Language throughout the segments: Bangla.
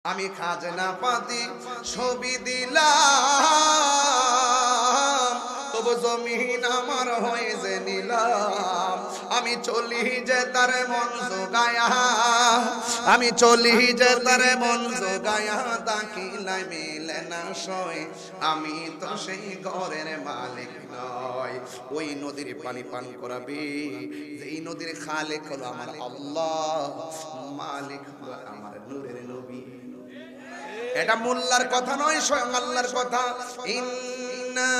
আমি খাজনা পাতি ছবি দিলাম, তবু জমিন আমার হয়ে যে নিলাম। আমি চলি যে তার মন জোগায়া, আমি চলি যে তার মন জোগায়া, তাকিলাই মিলে না সই, আমি তো সেই ঘরের মালিক নয়। ওই নদীর পানি পান করাবি যেই নদীর খালিক হলো আমার আল্লাহ, মালিক হলো আমার নূরের নবী। এটা মোল্লার কথা নয়, স্বয়ং আল্লাহর কথা। ইন্না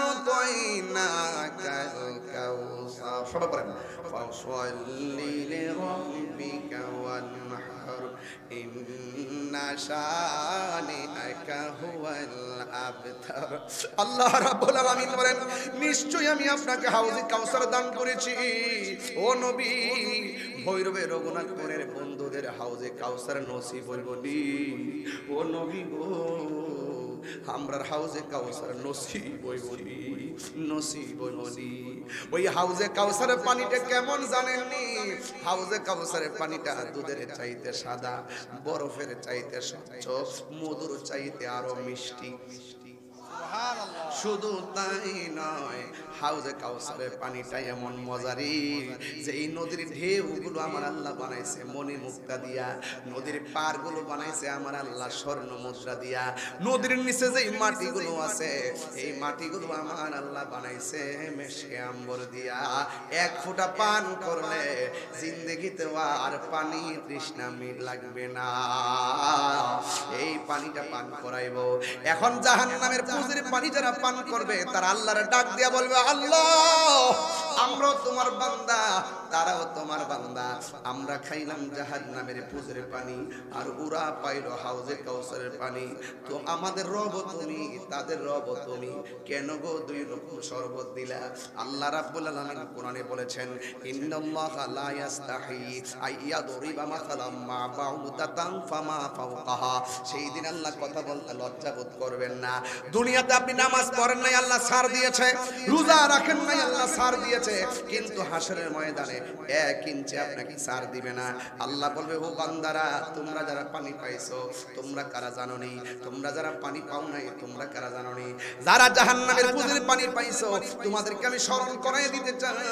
আ'তাইনাকাল কাউসার, সবাই পড়েন, ফাসাল্লি লিরাব্বিকা ওয়ানহার, ইন্না শানিআকা হুয়াল আবতার। আল্লাহ রাব্বুল আলামিন বলেন, নিশ্চয়ই আমি আপনাকে হাউজে কাউসার দান করেছি। ও নবী, ভৈরবে রঘুনাথপুরের বন্ধুদের হাউজে কাউসার নসিব হইব নি। ও নবী গো, আমরার হাউজে কাউসার নসিব হইব নি, নসিব হইব নি। ওই হাউজে কাউসারের পানিটা কেমন জানেননি? হাউজে কাউসারের পানিটা দুধের চাইতে সাদা, বরফের চাইতে স্বচ্ছ, মধুর চাইতে আরো মিষ্টি। শুধু তাই নয়, হাউজে কাউসারের পানিটা এমন মজারি যে এই নদীর ঢেউগুলো আমার আল্লাহ বানাইছে মণি মুক্তা দিয়া, নদীর পারগুলো বানাইছে আমার আল্লাহ স্বর্ণ মুদ্রা দিয়া, নদীর নিচে যে মাটিগুলো আছে এই মাটিগুলো আমার আল্লাহ বানাইছে মেশকে আম্বর দিয়া। এক ফোঁটা পান করলে জিন্দেগিতে আর পানি তৃষ্ণা লাগবে না। এই পানিটা পান করাইব। এখন জাহান্নামের পুজোর পানি যারা পান করবে তারা আল্লাহর ডাক দিয়া বলবে, আল্লাহ আমরাও তোমার বান্দা, তারাও তোমার বান্দা, আমরা খাইলাম জাহান্নামের পুজোর পানি আর ওরা পাইল হাউজে কাউসারের পানি, তো আমাদের রব তুমি, তাদের রব তুমি, কেন গো দুই রকম শরবত দিলা? আল্লাহ রাব্বুল আলামিন কোরআনে বলেছেন, ইন্নাল্লাহা লা ইস্তাহি আইয়াদরিবা মাসালাম মা বাউদাতান ফামা ফাওকাহা। সেই দিন আল্লাহ কথা বলতে লজ্জা বোধ করবেন না। দুনিয়াতে আপনি নামাজ পড়েন নাই, আল্লাহ ছাড় দিয়েছে, রোজা রাখেন নাই, আল্লাহ ছাড় দিয়েছে, কিন্তু হাসরের ময়দানে 1 ইঞ্চি আপনাকে ছাড় দিবে না। আল্লাহ বলবে, ও বান্দারা, তোমরা যারা পানি পাইছো তোমরা কারা জানো নি? তোমরা যারা পানি পাও নাই তোমরা কারা জানো নি? যারা জাহান্নামের পুজোর পানি পাইছো তোমাদেরকে আমি স্মরণ করাই দিতে চাই।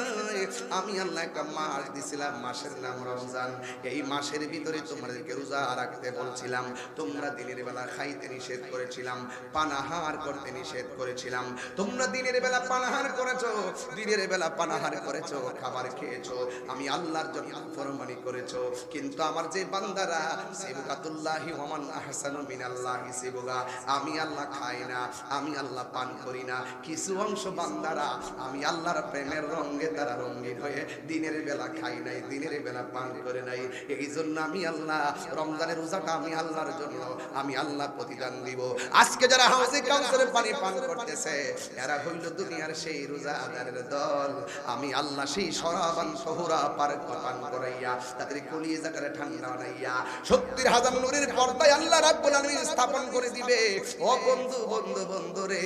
আমি আল্লাহ একটা মাস দিছিলাম, মাসের নাম রমজান। এই মাসের ভিতরে তোমাদেরকে রোজা রাখতে বলছিলাম, তোমরা দিনের বেলা খাইতে নিষেধ করেছিলাম, পানাহার করতে নিষেধ করেছিলাম। তোমরা দিনের বেলা পানাহার করেছো, দিনের বেলা পানাহার করেছো, খাবার খেয়েছো, আমি আল্লাহর জন্য ফরমানি করেছো। কিন্তু আমার যে বান্দারা সিবগাতুল্লাহি ওয়া মান আহসানু মিনাল্লাহি সিবগা, আমি আল্লাহ খাই না, আমি আল্লাহ পান করি না। কিছু অংশ বান্দারা আমি আল্লাহর প্রেমের রঙে তারা রঙিন হয়ে দিনের বেলা খাই নাই, দিনের বেলা পান করে নাই। এই জন্য আমি আল্লাহ রমজানের রোজাটা আমি আল্লাহর জন্য, আমি আল্লাহ প্রতিদান দিব। আজকে যারা হাউজে কাউসারের পানি পান করতেছে এরা হইল দুনিয়ার সেই রোজাদারের দল। আমি আল্লাহ সেই শরাবান সহুরা পান করাইয়া তাদের কলিজাটারে ঠান্ডা বানাইয়া 70,000 নূরের পর্দায় আল্লাহ রাব্বুল আলামিন স্থাপন করে দিবে। ও বন্ধু, বন্ধু, বন্ধু রে,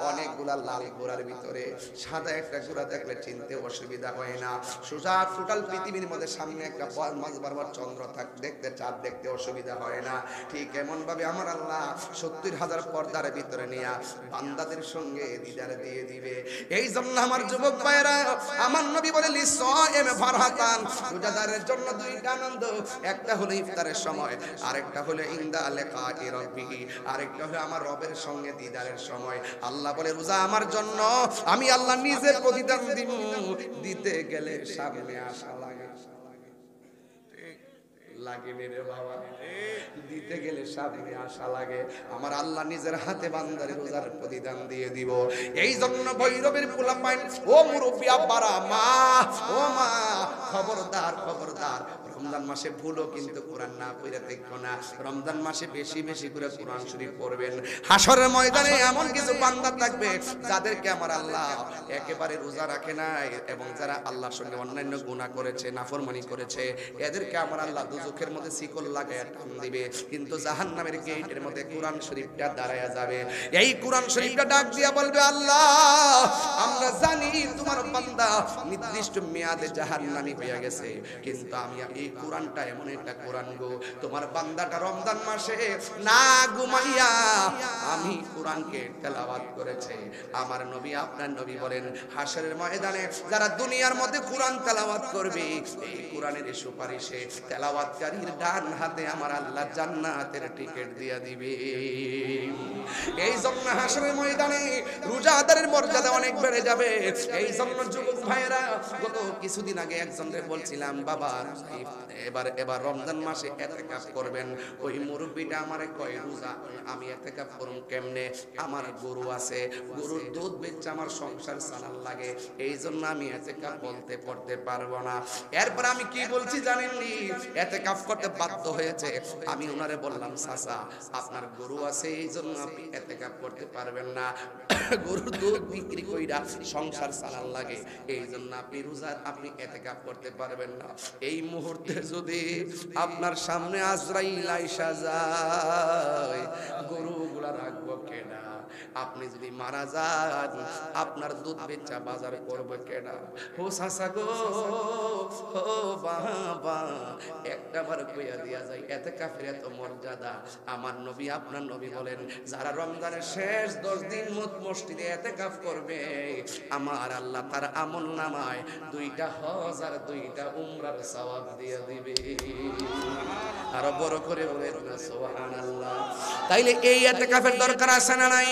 অনেকগুলা লাল গোড়ার ভিতরে সাদা একটা গোড়া দেখলে চিনতে অসুবিধা হয় না। সোজা টোটাল পৃথিবীর মধ্যে সামনে একটা মাঝ বারবার চন্দ্র দেখতে, চাঁদ দেখতে অসুবিধা হয় না। ঠিক এমন ভাবে আমার আল্লাহ 70,000 পর্দার ভিতরে নিয়ে বান্দাদের সঙ্গে দিদার দিয়ে দিবে। এই জন্য আমার যুবক ভাইরা, আমার নবী বলে লিসাইম ফারহাতান, রোজাদারের জন্য দুইটা আনন্দ, একটা হলো ইফতারের সময়, আরেকটা হলো ইনদা লিকাই রাব্বিহি, আরেকটা হলো আমার রবের সঙ্গে দিদারের সময়। আল্লাহ বলে রোজা আমার জন্য, আমি আল্লাহ নিজে প্রতিদান দিব। দিতে গেলে সামনে আসা লাগে, লাগে রে বাবা, দিতে গেলে সামনে আসা লাগে। আমার আল্লাহ নিজের হাতে বান্দার রোজার প্রতিদান দিয়ে দিব। এই জন্য ভৈরবের পোলাপাইন, ও মুরব্বি আব্বারা, মা, ও মা, খবরদার, খবরদার, রমজান মাসে ভুলও কিন্তু কোরআন না পড়ে দেখো না। রমজান মাসে বেশি বেশি করে কোরআন শরীফ পড়বেন। হাসরের ময়দানে এমন কিছু বান্দা থাকবে যাদেরকে আমার আল্লাহ একেবারে রোজা রাখে নাই, এবং যারা আল্লাহর সঙ্গে অন্যান্য গুনাহ করেছে, নাফরমানি করেছে, এদেরকে আমার আল্লাহ দোজখের মধ্যে শিকল লাগায়া টান দিবে, কিন্তু জাহান্নামের গেটের মধ্যে কোরআন শরীফটা দাঁড়ায়া যাবে। এই কোরআন শরীফটা ডাক দিয়া বলবে, আল্লাহ আমরা জানি তোমার বান্দা নির্দিষ্ট মেয়াদে জাহান্নামী হয়ে গেছে, কিন্তু আমি এই কোরআনটা এমন একটা কোরআন গো, তোমার বান্দাটা রমজান মাসে না ঘুমাইয়া আমি কোরআনকে তেলাওয়াত করেছে। আমার নবী আপনার নবী বলেন, হাশরের ময়দানে যারা দুনিয়ার মধ্যে কোরআন তেলাওয়াত করবে, এই কোরআনের সুপারিশে তেলাওয়াতকারীর ডান হাতে আমার আল্লাহ জান্নাতের টিকিট দিয়া দিবে। এই জন্য হাশরের ময়দানে রোজাদারের মর্যাদা অনেক বেড়ে যাবে। এই জন্য যুবক ভাইয়েরা, গত কিছুদিন আগে একজনকে বলছিলাম, বাবা এবার রমজান মাসে ইতিকাফ করবেন। ওই মুরব্বিটা আমারে কয়, রোজা আমি ইতিকাফ করব কেমনে? আমার গরু আছে, গরুর দুধ বেচে আমার সংসার চালান লাগে, এই জন্য আমি ইতিকাফ বলতে পড়তে পারবো না। এরপর আমি কি বলছি জানেননি? ইতিকাফ করতে বাধ্য হয়েছে। আমি ওনারে বললাম, চাচা আপনার গরু আছে এই জন্য আপনি ইতিকাফ করতে পারবেন না, গরুর দুধ বিক্রি কইরা সংসার চালান লাগে, এই জন্য আপনি ইতিকাফ করতে পারবেন না। এই মুহূর্তে যদি আপনার সামনে আজরাইল আইসা যায়, গরুগুলা রাখবো কেনা? আপনি যদি মারা যান, আপনার দুধ বেচা বাজার করবে কেনা? ও চাচা গো, ও বাবা, একটা বার কইয়া দিয়া যায়, ইতিকাফের এত মর্যাদা। আমার নবী আপনার নবী বলেন, যারা রমজানের শেষ 10 দিন মসজিদে ইতিকাফ করবে, আমার আল্লাহ তার আমল নামায় 2টা হজ আর 2টা উমরার সওয়াব দিয়ে দিবে। আরো বড় করে বলেন না সুবহানাল্লাহ। তাইলে এই ইতিকাফের দরকার আছে না নাই?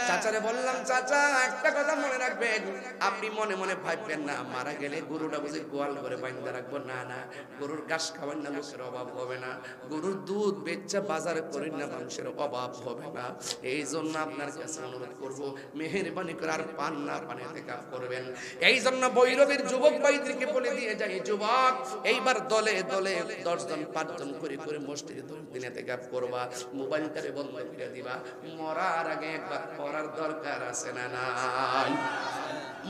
চাচারে বললাম, চাচা একটা কথা মনে রাখবেন, আপনি মনে মনে ভাববেন না মারা গেলে গরুটা বুঝি গোয়াল করে বাইন্ধা রাখবো, না না, গরুর ঘাস খাওয়ার না লোকের অভাব হবে না, গরুর দুধ বেচা বাজার করেন না মানুষের অভাব হবে না। এই জন্য আপনার কাছে অনুরোধ করব, মেহেরবানি করে আর পান না পানে ইতিকাফ করবেন। এই জন্য বৈরবের যুবক ভাইদেরকে বলে দিয়ে যাই, যুবক এইবার দলে দলে 10 জন 5 জন করে করে মসজিদে 10 দিন ইতিকাফ করবা, মোবাইলটারে বন্ধ করে দিবা। মরার আগে একবার মরার দরকার আছে না নাই?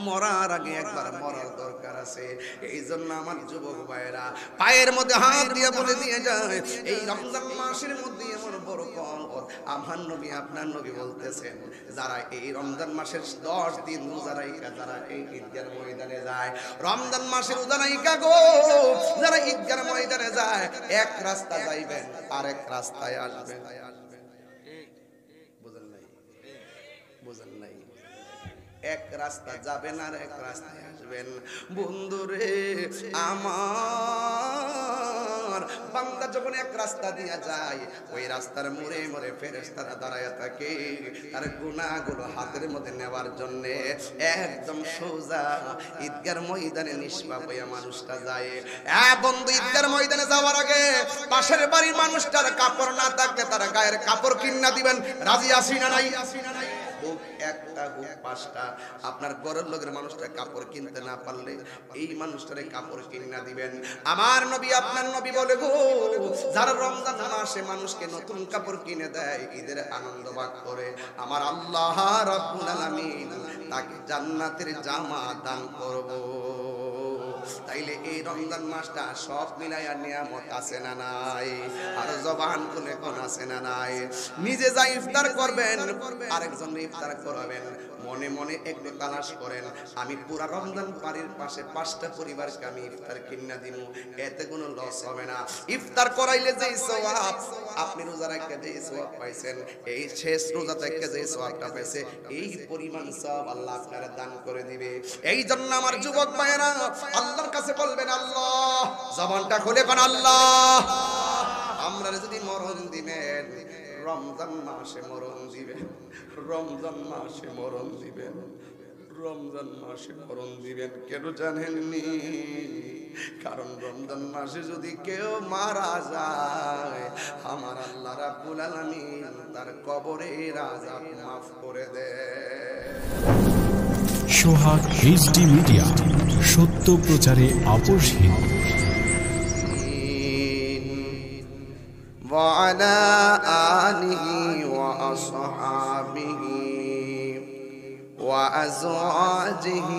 মরার আগে একবার মরার দরকার আছে। এই জন্য আমার যুবক ভাইয়েরা পায়ের মধ্যে হাত দিয়ে বলে দিয়ে যায়, এই রমজান মাসের মধ্যে এমন বড় বরকত আমার নবী আপনার নবী বলতেছেন, যারা এই রমজান মাসের 10 দিন রোজা রাখা, যারা এই ঈদগার ময়দানে যায়, রমজান মাসের রোজা রাখা গো, যারা ঈদগার ময়দানে যায়, এক রাস্তা যাইবেন আরেক রাস্তায় আসবেন। বুঝেন নাই? এক রাস্তা যাবেন আর এক রাস্তায় আসবেন। বন্ধুরে আমার বান্দা যখন এক রাস্তা দিয়ে যায়, ওই রাস্তার মোড়ে মোড়ে ফেরেশতারা দাঁড়ায় থাকে, তার গুনাহগুলো হাতের মধ্যে নেওয়ার জন্য। একদম সোজা ঈদগার ময়দানে নিষ্পাপ হইয়া মানুষটা যায়। বন্ধু, ঈদগার ময়দানে যাওয়ার আগে পাশের বাড়ির মানুষটার কাপড় না থাকলে তার গায়ের কাপড় কিনা দিবেন, রাজি আছি না নাই? হোক একটা হোক 5টা, আপনার ঘরের লোকের মানুষটা কাপড় কিনতে না পারলে এই মানুষটারে কাপড় কিনা দিবেন। আমার নবী আপনার নবী বলে গো, যারা রমজান মাসে মানুষকে নতুন কাপড় কিনে দেয়, ঈদের আনন্দ ভাগ করে, আমার আল্লাহ রাব্বুল আলামিন তাকে জান্নাতের জামা দান করব। তাইলে এই রমজান মাসটা সব মিলাইয়া নিয়ামত আছে না নাই? আর জবান খুলে কোন আছে না নাই? নিজে যা ইফতার করবেন, আরেকজন ইফতার করাবেন। মনে মনে একটু তালাশ করেন, আমি পুরা রমজান বাড়ির পাশে 5টা পরিবারকে আমি ইফতার কিনা দিব, এতে কোনো লস হবে না। ইফতার করাইলে যে সওয়াব, আপনি রোজা রাখতে যে সওয়াব পাইছেন, এই শেষ রোজা থেকে যে সওয়াবটা পাইছে, এই পরিমাণ সওয়াব আল্লাহ আপনারা দান করে দিবে। এই জন্য আমার যুবক ভাইয়েরা আল্লাহর কাছে বলবেন, আল্লাহ, জবানটা খুলে কোন আল্লাহ, আমরা যদি মরণ দিবেন রমজান মাসে মরণ দিবেন, রমজান মাসে মরণ দিবেন, রমজান মাসে মরণ দিবেন। কেন জানেননি? কারণ রমজান মাসে যদি কেউ মারা যায়, আমার আল্লাহ রাব্বুল আলামিন তার কবরের আযাব মাফ করে দেয়। সোহাগ এইচডি মিডিয়া, সত্য প্রচারে আপোষহীন। وعلى آله وأصحابه وأزواجه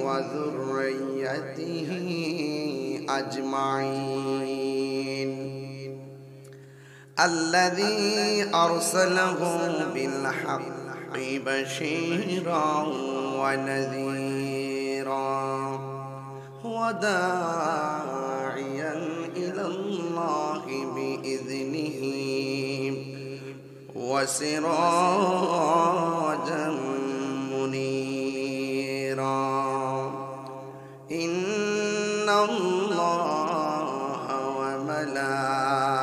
وذريته أجمعين الذي أرسله بالحق بشيرا ونذيرا وداعيا إلى الله بإذنه وسراجا منيرا إن الله وملائكته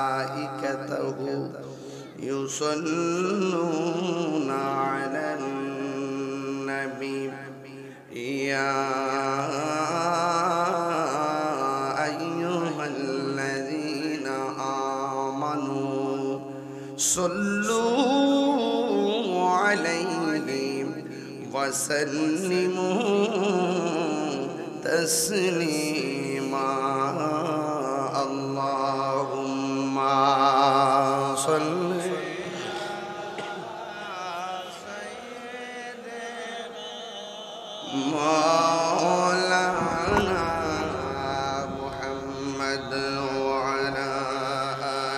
يصلون على النبي يا أيها الذين آمنوا صلوا عليه وسلموا تسليما اللهم صل مولانا محمد وعلى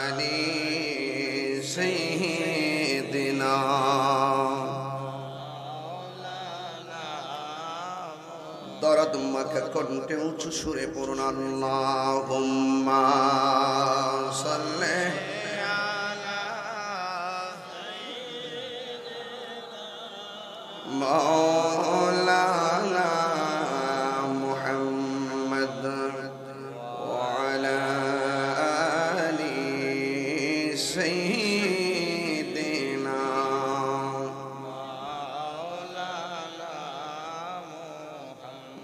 آل سيدنا দরদ মাখা কণ্ঠে উঁচু সুরে পড়ুন আল্লাহুম্মা সাল্লি مولانا محمد وعلى آل سيدنا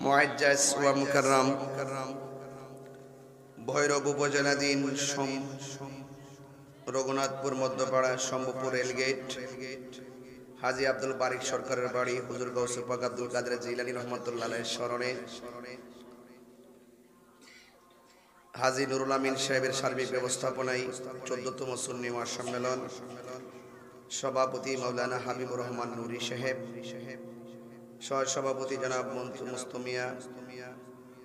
معزز ومكرم ভৈরব উপজেলাধীন রঘুনাথপুর মধ্যপাড়া শম্ভুপুর রেলগেট হাজী আব্দুল বারিক সরকারের বাড়ি হুজুর গৌসে পাক আব্দুল কাদের জিলানী রহমাতুল্লাহ আলাইহির স্মরণে হাজী নুরুল আমিন সাহেবের সার্বিক ব্যবস্থাপনায় 14তম সুন্নি মহাসম্মেলন সভাপতি মাওলানা হাবিবুর রহমান নুরি সাহেব, সহ সভাপতি জনাব মুস্তমিয়া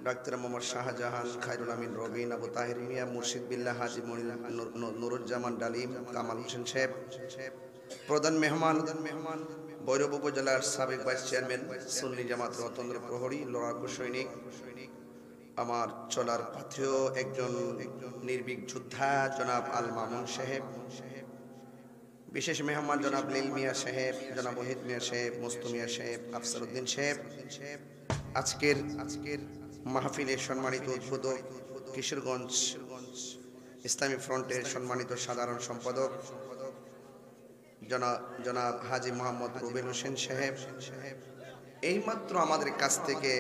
ডাক্তার মোহাম্মদ শাহজাহান, খায়রুল আমিন রবিন, আবু তাহির মিয়া, মুর্শিদ বিল্লাহ, হাজী নুরুজ্জামান ডালিম, কামাল হোসেন সাহেব, প্রধান মেহমান ভৈরব উপজেলার সাবেক ভাইস চেয়ারম্যান সুন্নি জামাত রতন্দ্র প্রহরী লড়াকু সৈনিক, আমার চলার পথেও একজন নির্ভীক যোদ্ধা জনাব আল মামুন সাহেব, বিশেষ মেহমান জনাব লীল মিয়া সাহেব, জনাব ওহিদ মিয়া সাহেব, মুস্তমিয়া সাহেব, আফসার উদ্দিন সাহেব, আজকের মাহফিলের সম্মানিত উদ্বোধক কিশোরগঞ্জ ইসলামী ফ্রন্টের সম্মানিত সাধারণ সম্পাদক জনাব হাজী মোহাম্মদ রুবেল হোসেন সাহেব, এইমাত্র আমাদের কাছ থেকে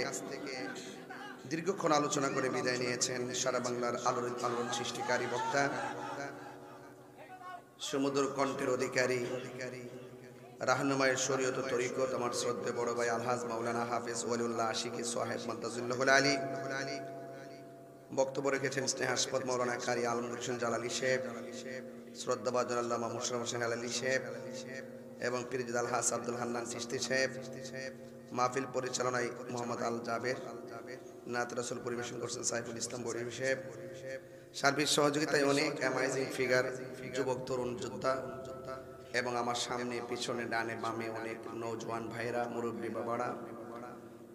দীর্ঘক্ষণ আলোচনা করে বিদায় নিয়েছেন সারা বাংলার আলোড়ন সৃষ্টিকারী বক্তা, সমুদ্র কণ্ঠের অধিকারী, রাহনুমায়ের শরীয়ত তরিকত আমার শ্রদ্ধেয় বড় ভাই আলহাজ মাওলানা হাফেজ ওয়ালিউল্লাহ আশিকি সাহেব মুনতাজিল্লাহ আলী। বক্তব্য রেখেছেন স্নেহাস্পদ মাওলানা কারি আলম হোসেন জালালী সাহেব, শ্রদ্ধাভাজন আল্লামা মুশরফ হোসেন আলী সাহেব এবং পীরজাদা আলহাজ আব্দুল হান্নান চিশতি সাহেব। মাহফিল পরিচালনায় মোহাম্মদ আল জাবের, নাত রাসূল পরিবেশন করছেন সাইফুল ইসলাম বড়ি সাহেব। সার্বিক সহযোগিতায় অনেক অ্যামাইজিং ফিগার, যুবক তরুণ যোদ্ধা এবং আমার সামনে পিছনে ডানে বামে অনেক নৌজওয়ান ভাইরা, মুরব্বী বাবারা,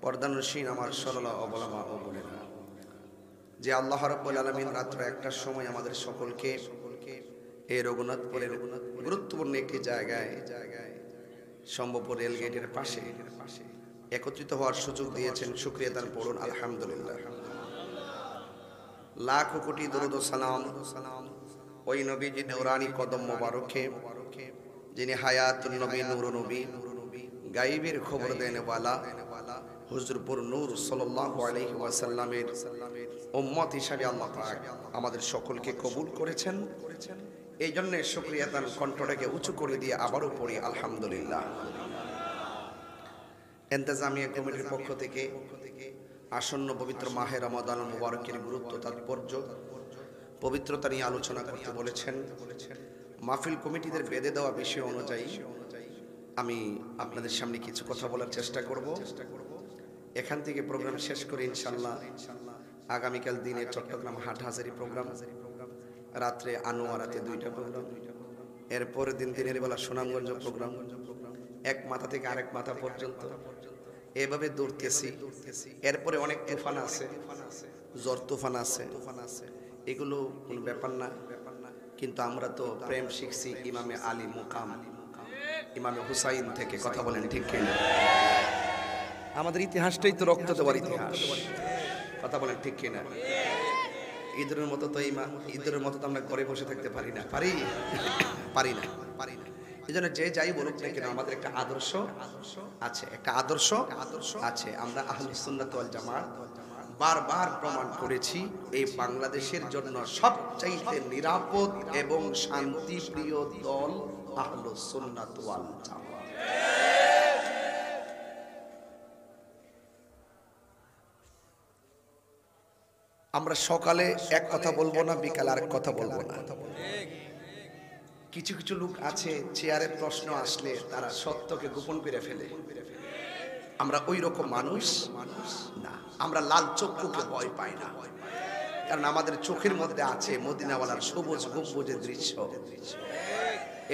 পর্দানসীন আমার সরলা অবলামা ও বোনেরা, যে আল্লাহ রাব্বুল আলামিন রাত্র 1টার সময় আমাদের সকলকে এই রঘুনাথপুরের গুরুত্বপূর্ণ একটি জায়গায় শম্ভুপুর রেলগেটের পাশে একত্রিত হওয়ার সুযোগ দিয়েছেন। শুকরিয়া দান পড়ুন আলহামদুলিল্লাহ। লাখ কোটি দরুদ ও সালাম ওই নবীজি নূরানি কদম মোবারকে, যিনি হায়াতুন নবী, নূরুন নবী, গায়বের খবর দেন ওয়ালা হুজুরপুর নূর সাল্লাল্লাহু আলাইহি ওয়াসাল্লামের উম্মত হিসাবে আল্লাহ পাক আমাদের সকলকে কবুল করেছেন। এই জন্য শুকরিয়া তার কণ্ঠটাকে উঁচু করে দিয়ে আবারও পড়ি আলহামদুলিল্লাহ। ইন্তেজামিয়া কমিটির পক্ষ থেকে আসন্ন পবিত্র মাহে রমাদান মুবারকের গুরুত্ব, তাৎপর্য, পবিত্রতা নিয়ে আলোচনা করতে বলেছেন। মাহফিল কমিটিদের বেঁধে দেওয়া বিষয় অনুযায়ী আমি আপনাদের সামনে কিছু কথা বলার চেষ্টা করব। এখান থেকে প্রোগ্রাম শেষ করে ইনশাআল্লাহ আগামীকাল দিনে চট্টগ্রাম হাটহাজারি প্রোগ্রাম, রাত্রে আনোয়ারাতে 2টা প্রোগ্রাম, এরপরের দিন দিনের বেলা সুনামগঞ্জ প্রোগ্রাম, এক মাথা থেকে আরেক মাথা পর্যন্ত এভাবে দৌড়তেছি। এরপরে অনেক তুফান আছে, জ্বর তুফান আছে, এগুলো কোনো ব্যাপার না, কিন্তু আমরা তো প্রেম শিখছি ইমামে আলী মুকাম, ইমামে হুসাইন থেকে। কথা বলেন ঠিক কিনা? আমাদের ইতিহাসটাই তো রক্ত দেওয়ার ইতিহাস। কথা বলেন ঠিক কিনা? ঈদের মতো তো ঈদের মতো তো আমরা ঘরে বসে থাকতে পারি না, পারি না। এই জন্য যে যাই বলুক না কেন, আমাদের একটা আদর্শ আছে, একটা আদর্শ আছে। আমরা আহলুস সুন্নাত ওয়াল জামাত বারবার প্রমাণ করেছি এই বাংলাদেশের জন্য সবচাইতে নিরাপদ এবং শান্তিপ্রিয় দল আহলুস সুন্নাত ওয়াল জামাত। আমরা সকালে এক কথা বলবো না, বিকালে আরেক কথা বলবো না। কিছু কিছু লোক আছে চেয়ারে প্রশ্ন আসলে তারা সত্যকে গোপন করে ফেলে। আমরা ওই রকম মানুষ না। আমরা লাল চক্ষুকে ভয় পাই না, কারণ আমাদের চোখের মধ্যে আছে মদিনাওয়ালার সবুজ গম্বুজের দৃশ্য।